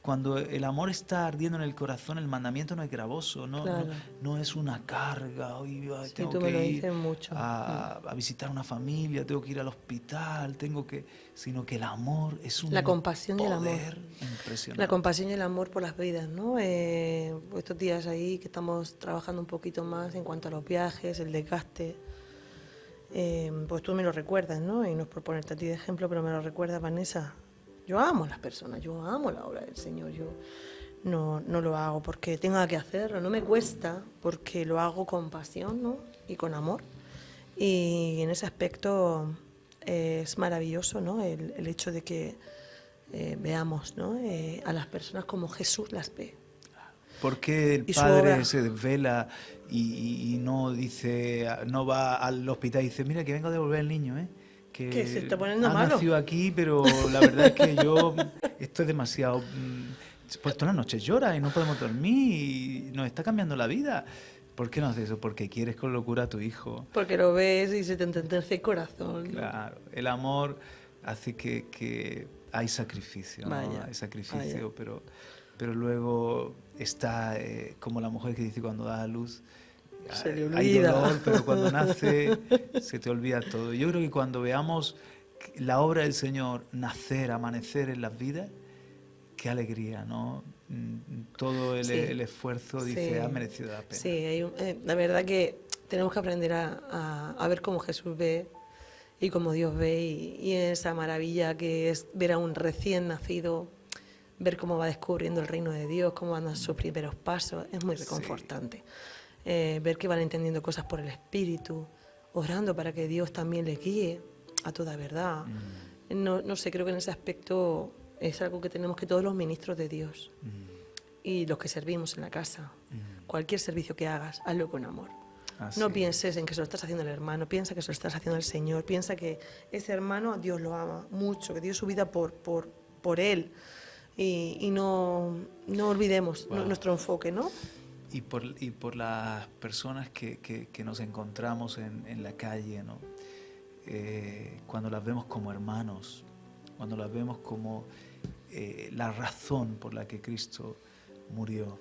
cuando el amor está ardiendo en el corazón, el mandamiento no es gravoso, no es una carga. Hoy tengo que ir a visitar una familia, tengo que ir al hospital, sino que el amor es un la compasión poder y el amor impresionante. La compasión y el amor por las vidas, ¿no? Estos días ahí que estamos trabajando un poquito más en cuanto a los viajes, el desgaste, pues tú me lo recuerdas, ¿no? Y no es por ponerte a ti de ejemplo, pero me lo recuerdas, Vanessa. Yo amo a las personas, yo amo la obra del Señor, yo no lo hago porque tenga que hacerlo, no me cuesta, porque lo hago con pasión, ¿no? Y con amor. Y en ese aspecto es maravilloso, ¿no? El hecho de que veamos, ¿no? A las personas como Jesús las ve. ¿Por qué el padre se desvela y no va al hospital y dice: mira, que vengo a devolver al niño, que se está poniendo ha malo? nacido aquí, pero la verdad es que esto es demasiado, pues todas las noches llora y no podemos dormir y nos está cambiando la vida? ¿Por qué no haces eso? Porque quieres con locura a tu hijo. Porque lo ves y se te enternece el corazón, ¿no? Claro, el amor hace que hay sacrificio, ¿no? Hay sacrificio, pero pero luego está como la mujer que dice cuando da a luz, se le olvida. hay dolor, pero cuando nace se te olvida todo. Yo creo que cuando veamos la obra del Señor nacer, amanecer en las vidas, qué alegría, ¿no? Todo el esfuerzo, dice, ha merecido la pena. Sí, la verdad que tenemos que aprender a ver cómo Jesús ve y cómo Dios ve, y esa maravilla que es ver a un recién nacido, ver cómo va descubriendo el reino de Dios, cómo van a sus primeros pasos, es muy reconfortante. Sí. Ver que van entendiendo cosas por el Espíritu, orando para que Dios también les guíe a toda verdad. No sé, creo que en ese aspecto es algo que tenemos que todos los ministros de Dios y los que servimos en la casa, cualquier servicio que hagas, hazlo con amor. No pienses en que se lo estás haciendo el hermano, piensa que se lo estás haciendo el Señor, piensa que ese hermano Dios lo ama mucho, que dio su vida por él, y no olvidemos nuestro enfoque, ¿no? Y por las personas que nos encontramos en la calle, ¿no? Cuando las vemos como hermanos, cuando las vemos como la razón por la que Cristo murió,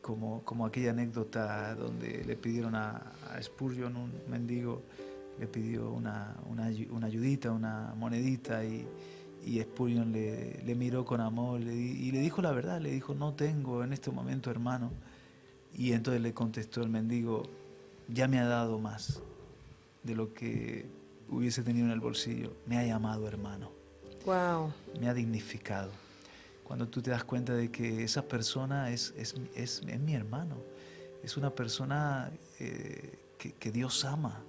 como aquella anécdota donde le pidieron a Spurgeon, un mendigo, le pidió una ayudita, una monedita, y Spurgeon le miró con amor y le dijo la verdad, le dijo: no tengo en este momento, hermano. Y entonces le contestó el mendigo: ya me ha dado más de lo que hubiese tenido en el bolsillo, me ha llamado hermano. Wow. Me ha dignificado. Cuando tú te das cuenta de que esa persona es mi hermano, es una persona que Dios ama.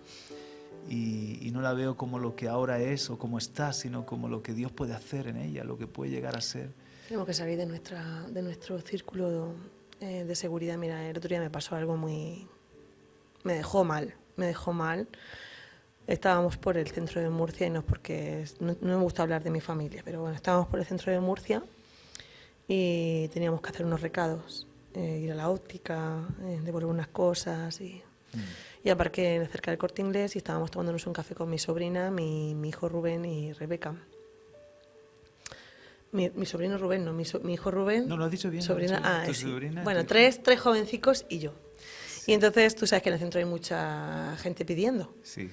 Y no la veo como lo que ahora es o como está, sino como lo que Dios puede hacer en ella, lo que puede llegar a ser. Tenemos que salir de nuestro círculo de seguridad. Mira, el otro día me pasó algo muy... Me dejó mal. Estábamos por el centro de Murcia, y no es porque... No me gusta hablar de mi familia, pero bueno, estábamos por el centro de Murcia y teníamos que hacer unos recados, ir a la óptica, devolver unas cosas y aparqué cerca del Corte Inglés y estábamos tomándonos un café con mi sobrina, mi hijo Rubén y Rebeca. Mi sobrino Rubén, no, mi hijo Rubén. No, lo has dicho bien. Sobrina, sí. Sobrina, bueno, tres jovencicos y yo. Sí. Y entonces tú sabes que en el centro hay mucha gente pidiendo. Sí.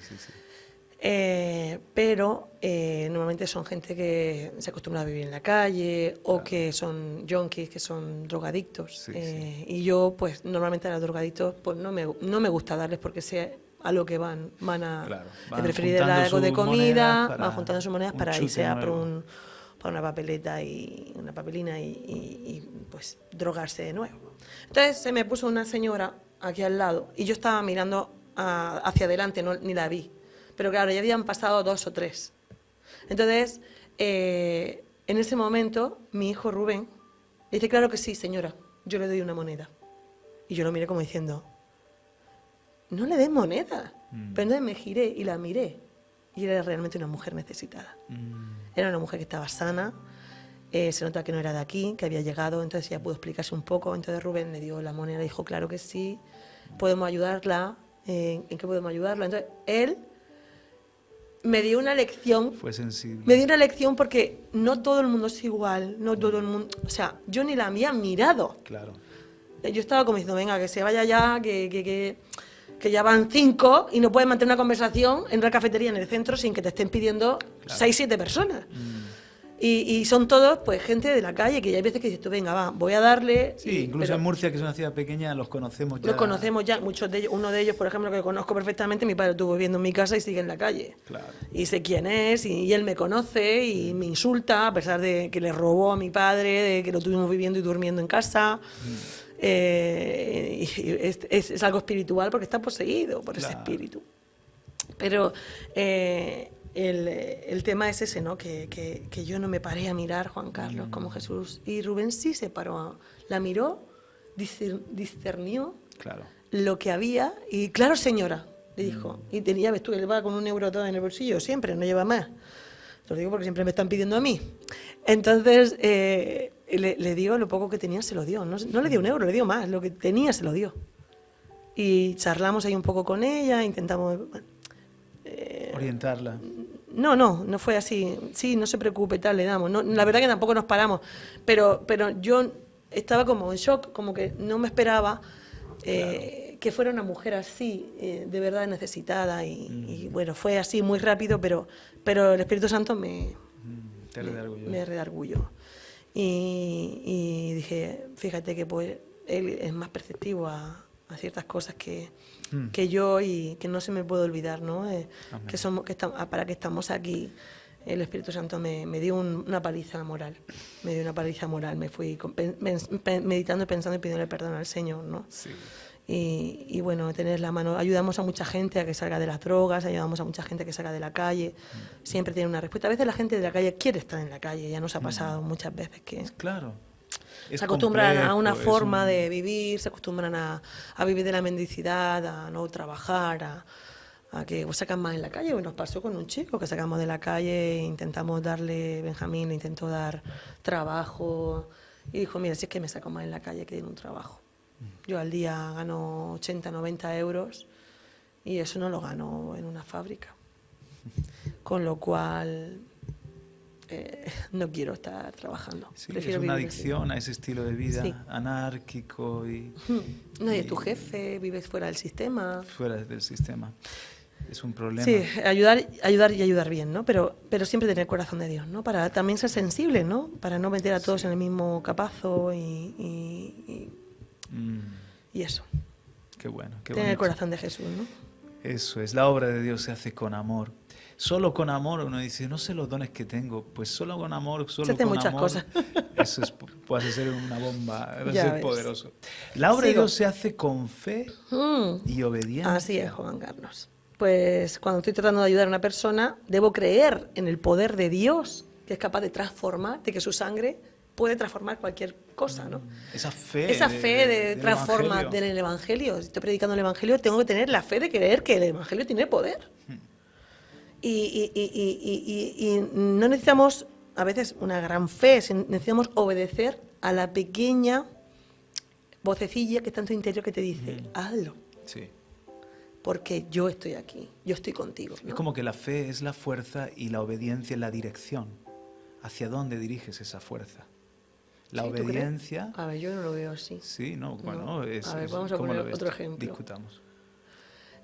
Pero normalmente son gente que se acostumbra a vivir en la calle, claro, o que son junkies, que son drogadictos. Sí. Y yo, pues normalmente a los drogadictos pues no me gusta darles, porque sé a lo que van a claro, preferir darle algo de comida, van juntando sus monedas para irse a por una papeleta y una papelina y pues drogarse de nuevo. Entonces se me puso una señora aquí al lado y yo estaba mirando hacia adelante, ni la vi. Pero claro, ya habían pasado 2 o 3. Entonces, en ese momento, mi hijo Rubén dice: claro que sí, señora, yo le doy una moneda. Y yo lo miré como diciendo: no le des moneda. Pero entonces me giré y la miré. Y era realmente una mujer necesitada. Era una mujer que estaba sana, se nota que no era de aquí, que había llegado, entonces ya pudo explicarse un poco. Entonces Rubén le dio la moneda y dijo: claro que sí, podemos ayudarla. ¿En qué podemos ayudarla? Entonces él me dio una lección. Fue sensible. Me dio una lección porque no todo el mundo es igual, no todo el mundo... O sea, yo ni la había mirado. Claro. Yo estaba como diciendo: venga, que se vaya ya, que ya van 5 y no puedes mantener una conversación en una cafetería en el centro sin que te estén pidiendo 6, 7 personas. Y son todos, pues, gente de la calle, que ya hay veces que dices tú: venga, va, voy a darle... Sí, incluso en Murcia, que es una ciudad pequeña, los conocemos ya. Los conocemos ya, muchos de ellos. Uno de ellos, por ejemplo, que conozco perfectamente, mi padre estuvo viviendo en mi casa y sigue en la calle. Claro. Y sé quién es, y él me conoce y me insulta, a pesar de que le robó a mi padre, de que lo tuvimos viviendo y durmiendo en casa. Es algo espiritual, porque está poseído por ese espíritu. Pero... El tema es ese, ¿no? Que yo no me paré a mirar, Juan Carlos, como Jesús. Y Rubén sí se paró, la miró, discernió lo que había. Y claro, señora, le dijo. Y tenía, ves tú, él va con un euro todo en el bolsillo, siempre, no lleva más. Te lo digo porque siempre me están pidiendo a mí. Entonces, le dio lo poco que tenía, se lo dio. No le dio un euro, le dio más. Lo que tenía, se lo dio. Y charlamos ahí un poco con ella, intentamos... orientarla. no fue así. Sí, no se preocupe, tal, le damos. No, la verdad que tampoco nos paramos. Pero yo estaba como en shock, como que no me esperaba que fuera una mujer así, de verdad necesitada. Y bueno, fue así muy rápido, pero el Espíritu Santo me redargulló. Y dije, fíjate que pues él es más perceptivo a ciertas cosas que yo, y que no se me puede olvidar, ¿no? Para que estamos aquí. El Espíritu Santo me dio una paliza moral. Me fui meditando y pensando y pidiéndole perdón al Señor, ¿no? Sí. Y bueno, tener la mano. Ayudamos a mucha gente a que salga de las drogas, ayudamos a mucha gente a que salga de la calle. Siempre tiene una respuesta. A veces la gente de la calle quiere estar en la calle, ya nos ha pasado muchas veces que... Claro. Se acostumbran a una forma de vivir, se acostumbran a vivir de la mendicidad, a no trabajar, a que os sacan más en la calle. Nos pasó con un chico que sacamos de la calle, intentamos darle, Benjamín le intentó dar trabajo, y dijo, mira, si es que me saco más en la calle que en un trabajo. Yo al día gano 80, 90 euros y eso no lo gano en una fábrica. Con lo cual no quiero estar trabajando. Sí, es una adicción a ese estilo de vida anárquico y... No, y tu jefe, vives fuera del sistema. Fuera del sistema. Es un problema. Sí, ayudar y ayudar bien, ¿no? Pero siempre tener el corazón de Dios, ¿no? Para también ser sensible, ¿no? Para no meter a todos en el mismo capazo y eso. Qué bueno, qué tener el corazón de Jesús, ¿no? Eso es, la obra de Dios se hace con amor. Solo con amor uno dice, no sé los dones que tengo, pues solo con amor, solo se hacen con muchas amor. Cosas. Eso puede ser una bomba, va a ser poderoso. La obra de Dios se hace con fe y obediencia. Así es, Juan Carlos. Pues cuando estoy tratando de ayudar a una persona, debo creer en el poder de Dios, que es capaz de transformar, de que su sangre puede transformar cualquier cosa, ¿no? Esa fe de transforma del Evangelio. Si estoy predicando el Evangelio, tengo que tener la fe de creer que el Evangelio tiene poder. Y no necesitamos, a veces, una gran fe, necesitamos obedecer a la pequeña vocecilla que está en tu interior que te dice, hazlo. Sí. Porque yo estoy aquí, yo estoy contigo, ¿no? Es como que la fe es la fuerza y la obediencia es la dirección. ¿Hacia dónde diriges esa fuerza? La obediencia... A ver, yo no lo veo así. Sí, no, bueno, no. A ver, vamos a poner otro ejemplo. Discutamos.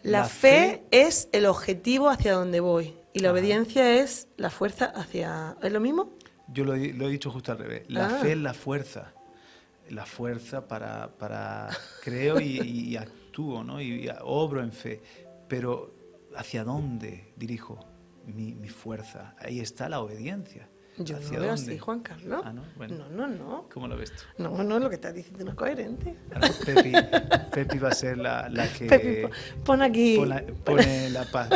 La fe es el objetivo hacia donde voy y la obediencia es la fuerza hacia... ¿Es lo mismo? Yo lo he dicho justo al revés. La fe es la fuerza. La fuerza para creo y actúo, ¿no? Y obro en fe. Pero ¿hacia dónde dirijo mi fuerza? Ahí está la obediencia. Yo no lo veo así, Juan Carlos. ¿No? Bueno, no. ¿Cómo lo ves tú? No, lo que estás diciendo no es coherente. Pepi va a ser la que... Pepi, pon aquí... Pone la paz.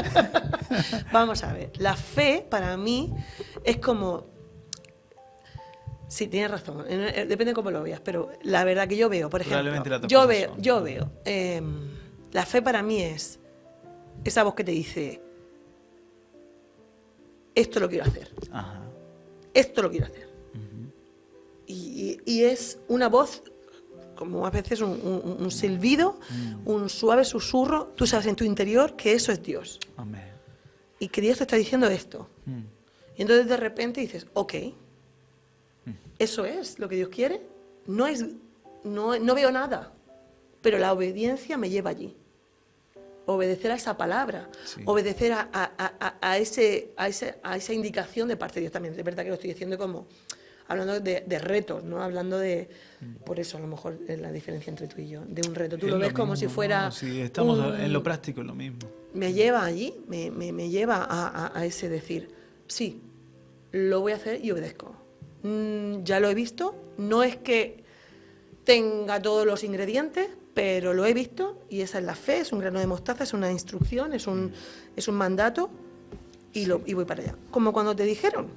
Vamos a ver. La fe, para mí, es como... Sí, tienes razón. Depende de cómo lo veas, pero la verdad que yo veo, por ejemplo... Yo veo. La fe para mí es esa voz que te dice... Esto lo quiero hacer. Ajá. Esto lo quiero hacer. Y es una voz, como a veces un silbido, un suave susurro. Tú sabes en tu interior que eso es Dios. Amén. Y que Dios te está diciendo esto. Y entonces de repente dices, ok, eso es lo que Dios quiere. No veo nada, pero la obediencia me lleva allí. Obedecer a esa palabra, obedecer a esa indicación de parte de Dios también. Es verdad que lo estoy diciendo como hablando de retos, ¿no? Hablando de, por eso a lo mejor es la diferencia entre tú y yo, de un reto. Tú lo ves como si fuera... No, sí, estamos en lo práctico, es lo mismo. Me lleva allí, me lleva a ese decir, sí, lo voy a hacer y obedezco. Ya lo he visto, no es que tenga todos los ingredientes, pero lo he visto y esa es la fe, es un grano de mostaza, es una instrucción, es un mandato y voy para allá. Como cuando te dijeron,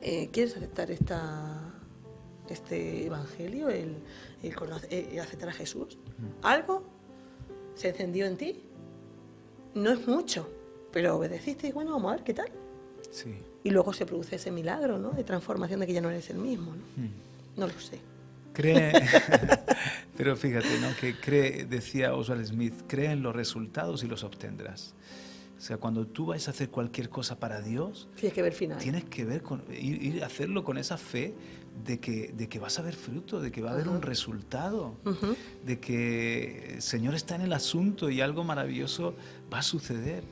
¿quieres aceptar este evangelio, el aceptar a Jesús? Algo se encendió en ti, no es mucho, pero obedeciste y bueno, vamos a ver qué tal. Sí. Y luego se produce ese milagro, ¿no? De transformación de que ya no eres el mismo, ¿no? No lo sé. Pero fíjate, ¿no? Decía Oswald Smith, cree en los resultados y los obtendrás. O sea, cuando tú vas a hacer cualquier cosa para Dios, tienes que ver final. Tienes que ver ir a hacerlo con esa fe de que vas a ver fruto, de que va a haber un resultado, de que el Señor está en el asunto y algo maravilloso va a suceder,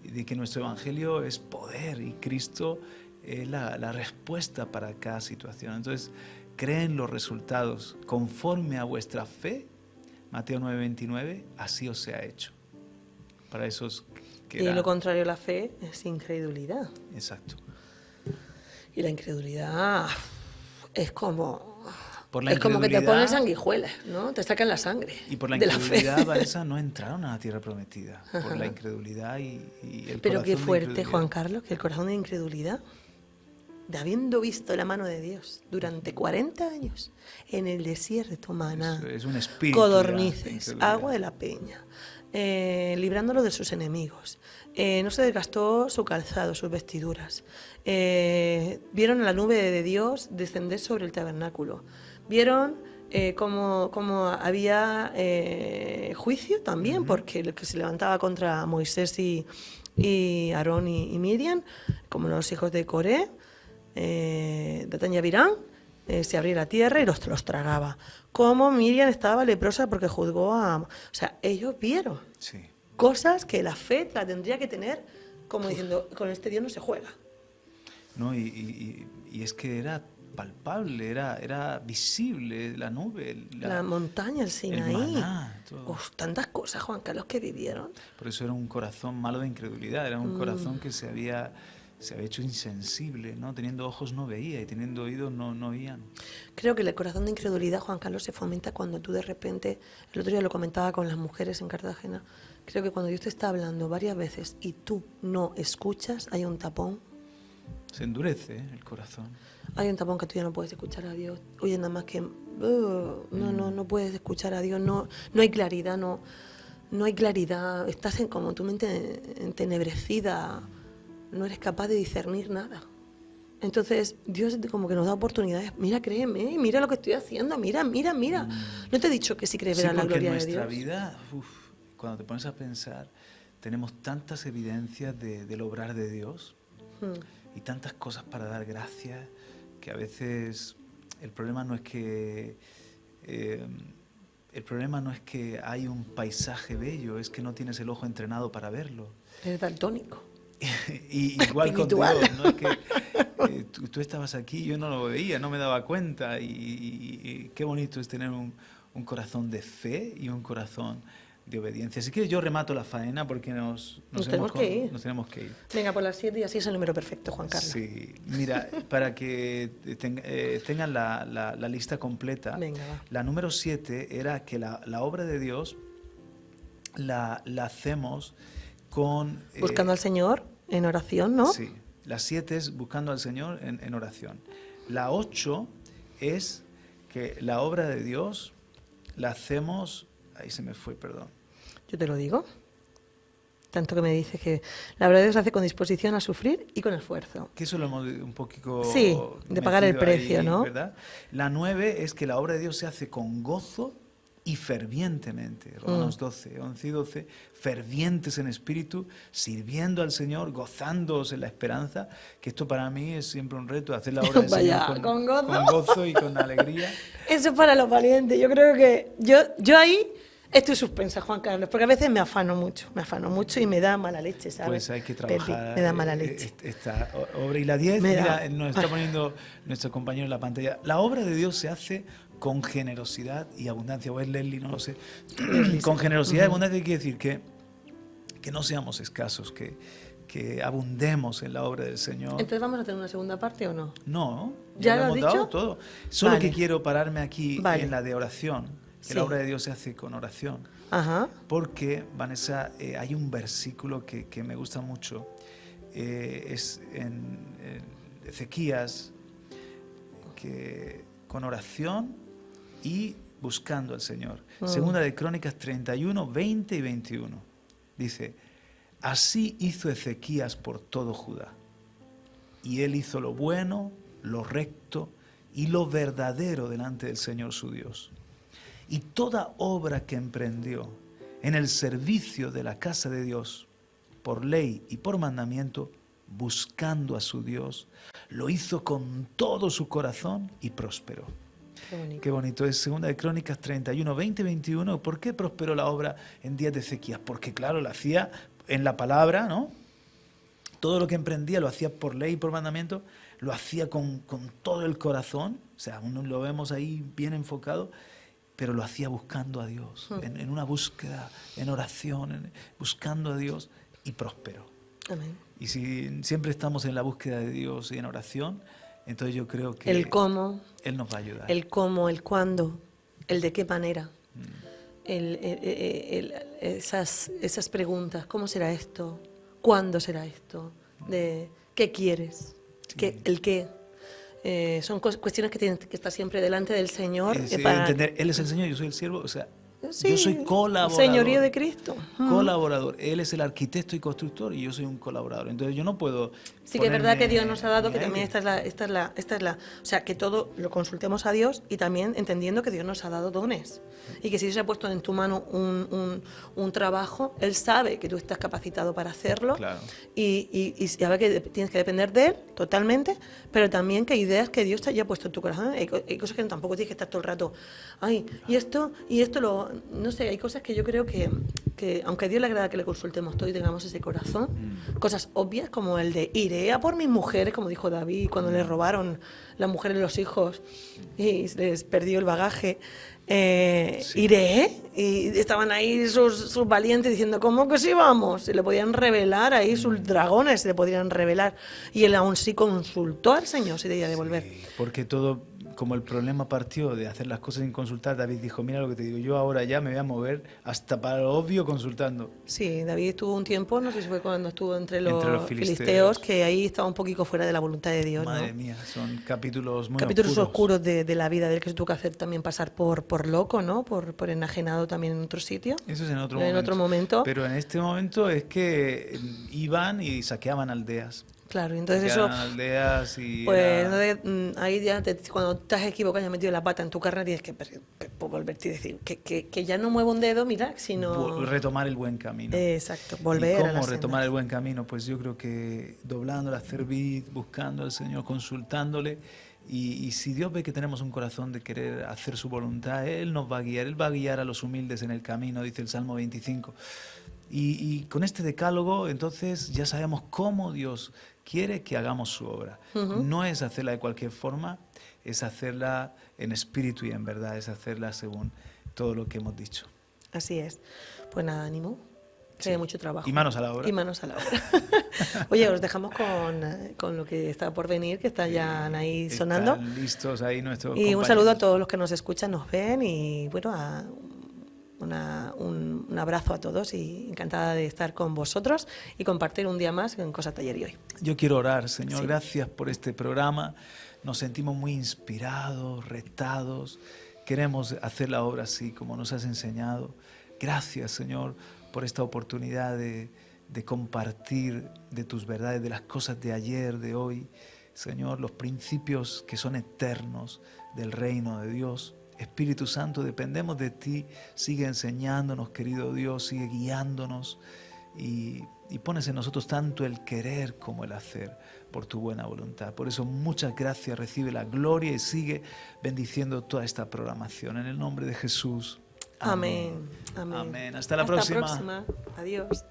y de que nuestro evangelio es poder y Cristo es la respuesta para cada situación. Entonces, creen los resultados conforme a vuestra fe. Mateo 9:29, así os sea hecho. Para esos que... Y lo contrario a la fe es incredulidad. Exacto. Y la incredulidad es como... Por la es como que te ponen sanguijuelas, ¿no? Te sacan la sangre. Y por la de incredulidad, la fe. Vanessa, no entraron a la tierra prometida. Por la incredulidad y el Pero corazón qué fuerte, de Juan Carlos, que el corazón de incredulidad, de habiendo visto la mano de Dios durante 40 años en el desierto, maná, es un espíritu codornices, agua de la peña, librándolo de sus enemigos. No se desgastó su calzado, sus vestiduras. Vieron a la nube de Dios descender sobre el tabernáculo. Vieron cómo había juicio también, porque el que se levantaba contra Moisés y Aarón y Miriam, como los hijos de Coré, Datán y Abirán, se abría la tierra y los tragaba. Como Miriam estaba leprosa porque juzgó a... O sea, ellos vieron cosas que la fe la tendría que tener como diciendo, con este Dios no se juega. No, y es que era palpable, era visible la nube. La montaña, el Sinaí. El maná, todo. Tantas cosas, Juan Carlos, que vivieron. Por eso era un corazón malo de incredulidad, era un corazón que se había hecho insensible, ¿no? Teniendo ojos no veía y teniendo oídos no oían. Creo que el corazón de incredulidad, Juan Carlos, se fomenta cuando tú de repente, el otro día lo comentaba con las mujeres en Cartagena, creo que cuando Dios te está hablando varias veces y tú no escuchas, hay un tapón. Se endurece el corazón. Hay un tapón que tú ya no puedes escuchar a Dios. Oye, nada más que no puedes escuchar a Dios, no hay claridad, no hay claridad, estás como tu mente entenebrecida, no eres capaz de discernir nada. Entonces Dios como que nos da oportunidades. Mira, créeme, mira lo que estoy haciendo, mira. ¿No te he dicho que si crees verás la gloria de Dios? Sí, porque en nuestra vida, cuando te pones a pensar, tenemos tantas evidencias del obrar de Dios y tantas cosas para dar gracias, que a veces el problema no es que hay un paisaje bello, es que no tienes el ojo entrenado para verlo. Eres daltónico. Y igual con Dios, ¿no? Es que tú estabas aquí, yo no lo veía, no me daba cuenta, y qué bonito es tener un corazón de fe y un corazón de obediencia. Así que yo remato la faena porque nos tenemos que ir. Venga, por las 7 y así es el número perfecto, Juan Carlos. Sí, mira, para que tengan la lista completa. Venga, va. La número 7 era que la obra de Dios la hacemos con... buscando al Señor en oración, ¿no? Sí, la 7 es buscando al Señor en oración. La 8 es que la obra de Dios la hacemos... Ahí se me fue, perdón. Yo te lo digo. Tanto que me dices que la obra de Dios se hace con disposición a sufrir y con esfuerzo. Que eso lo hemos un poquito... Sí, de pagar el precio, ahí, ¿no? ¿verdad? La 9 es que la obra de Dios se hace con gozo y fervientemente. Romanos 12, 11 y 12. Fervientes en espíritu, sirviendo al Señor, gozándose en la esperanza. Que esto para mí es siempre un reto, hacer la obra del Señor con gozo. Con gozo y con alegría. Eso es para los valientes. Yo creo que yo ahí estoy suspensa, Juan Carlos, porque a veces me afano mucho y me da mala leche, ¿sabes? Pues hay que trabajar. Me da mala leche. Esta obra. Y la 10, mira, nos está poniendo nuestro compañero en la pantalla. La obra de Dios se hace con generosidad y abundancia. O es Leslie, no lo sé. Con generosidad y abundancia quiere decir que no seamos escasos, que abundemos en la obra del Señor. Entonces, ¿vamos a tener una segunda parte o no? No, ya lo hemos dicho dado todo. Solo que quiero pararme aquí en la de oración, que sí. La obra de Dios se hace con oración. Ajá. Porque, Vanessa, hay un versículo que me gusta mucho, es en Ezequías, que con oración y buscando al Señor. Segunda de Crónicas 31, 20 y 21. Dice, así hizo Ezequías por todo Judá. Y él hizo lo bueno, lo recto y lo verdadero delante del Señor su Dios. Y toda obra que emprendió en el servicio de la casa de Dios, por ley y por mandamiento, buscando a su Dios. Lo hizo con todo su corazón y prosperó. Qué bonito. Qué bonito. Es 2 de Crónicas 31, 20, 21. ¿Por qué prosperó la obra en días de Ezequías? Porque claro, lo hacía en la palabra, ¿no? Todo lo que emprendía lo hacía por ley y por mandamiento, lo hacía con todo el corazón, o sea, uno lo vemos ahí bien enfocado, pero lo hacía buscando a Dios, en una búsqueda, en oración, buscando a Dios, y prosperó. Amén. Y si siempre estamos en la búsqueda de Dios y en oración, entonces yo creo que El cómo, Él nos va a ayudar. el cómo, el cuándo, el de qué manera, esas preguntas, ¿cómo será esto? ¿Cuándo será esto? De ¿qué quieres? Sí. El qué. Son cuestiones que tienen que estar siempre delante del Señor. Para entender, Él es el Señor, yo soy el siervo, o sea, sí, yo soy colaborador. Señorío de Cristo. Colaborador. Él es el arquitecto y constructor y yo soy un colaborador. Entonces yo no puedo. Sí, que es verdad que Dios nos ha dado, que también esta es la, o sea, que todo lo consultemos a Dios y también entendiendo que Dios nos ha dado dones. Y que si Dios ha puesto en tu mano un trabajo, Él sabe que tú estás capacitado para hacerlo. Claro. Y sabe que tienes que depender de Él totalmente, pero también que ideas que Dios te haya puesto en tu corazón. Hay cosas que tampoco tienes que estar todo el rato, ay, y esto no sé, hay cosas que yo creo que aunque a Dios le agrada que le consultemos todo y tengamos ese corazón, cosas obvias como el de iré a por mis mujeres, como dijo David cuando le robaron las mujeres los hijos y les perdió el bagaje. Sí. Iré, y estaban ahí sus valientes diciendo, ¿cómo que sí vamos? Se le podían revelar ahí, sus dragones se le podrían revelar, y él aún sí consultó al Señor si debía devolver. Sí, porque todo, como el problema partió de hacer las cosas sin consultar, David dijo, mira lo que te digo, yo ahora ya me voy a mover hasta para lo obvio consultando. Sí, David estuvo un tiempo, no sé si fue cuando estuvo entre los filisteos, que ahí estaba un poquito fuera de la voluntad de Dios. Madre ¿no? mía, son capítulos muy oscuros de la vida de él, que se tuvo que hacer también pasar por loco, ¿no? Por enajenado también en otro sitio. Eso es en otro momento. Pero en este momento es que iban y saqueaban aldeas. Claro, y entonces eso, aldeas y pues ahí ya cuando te has equivocado y has metido la pata en tu carne, tienes que volverte y decir que ya no muevo un dedo, mira, sino retomar el buen camino. Exacto, volver. ¿Y cómo retomar el buen camino? Pues yo creo que doblando la cerviz, buscando al Señor, consultándole, y si Dios ve que tenemos un corazón de querer hacer su voluntad, Él nos va a guiar, Él va a guiar a los humildes en el camino, dice el Salmo 25. Y con este decálogo, entonces, ya sabemos cómo Dios quiere que hagamos su obra. No es hacerla de cualquier forma, es hacerla en espíritu y en verdad, es hacerla según todo lo que hemos dicho. Así es. Pues nada, ánimo, que hay mucho trabajo. Y manos a la obra. Y manos a la obra. Oye, os dejamos con lo que está por venir, que está ya ahí sonando. Están listos ahí nuestros compañeros. Un saludo a todos los que nos escuchan, nos ven, y bueno, un abrazo a todos y encantada de estar con vosotros y compartir un día más en Cosa Taller y Hoy. Yo quiero orar, Señor, sí. Gracias por este programa. Nos sentimos muy inspirados, retados. Queremos hacer la obra así como nos has enseñado. Gracias, Señor, por esta oportunidad de compartir de tus verdades, de las cosas de ayer, de hoy. Señor, los principios que son eternos del reino de Dios. Espíritu Santo, dependemos de ti, sigue enseñándonos, querido Dios, sigue guiándonos y pones en nosotros tanto el querer como el hacer por tu buena voluntad. Por eso muchas gracias, recibe la gloria y sigue bendiciendo toda esta programación. En el nombre de Jesús. Amén. Amén. Amén. Hasta la próxima. Adiós.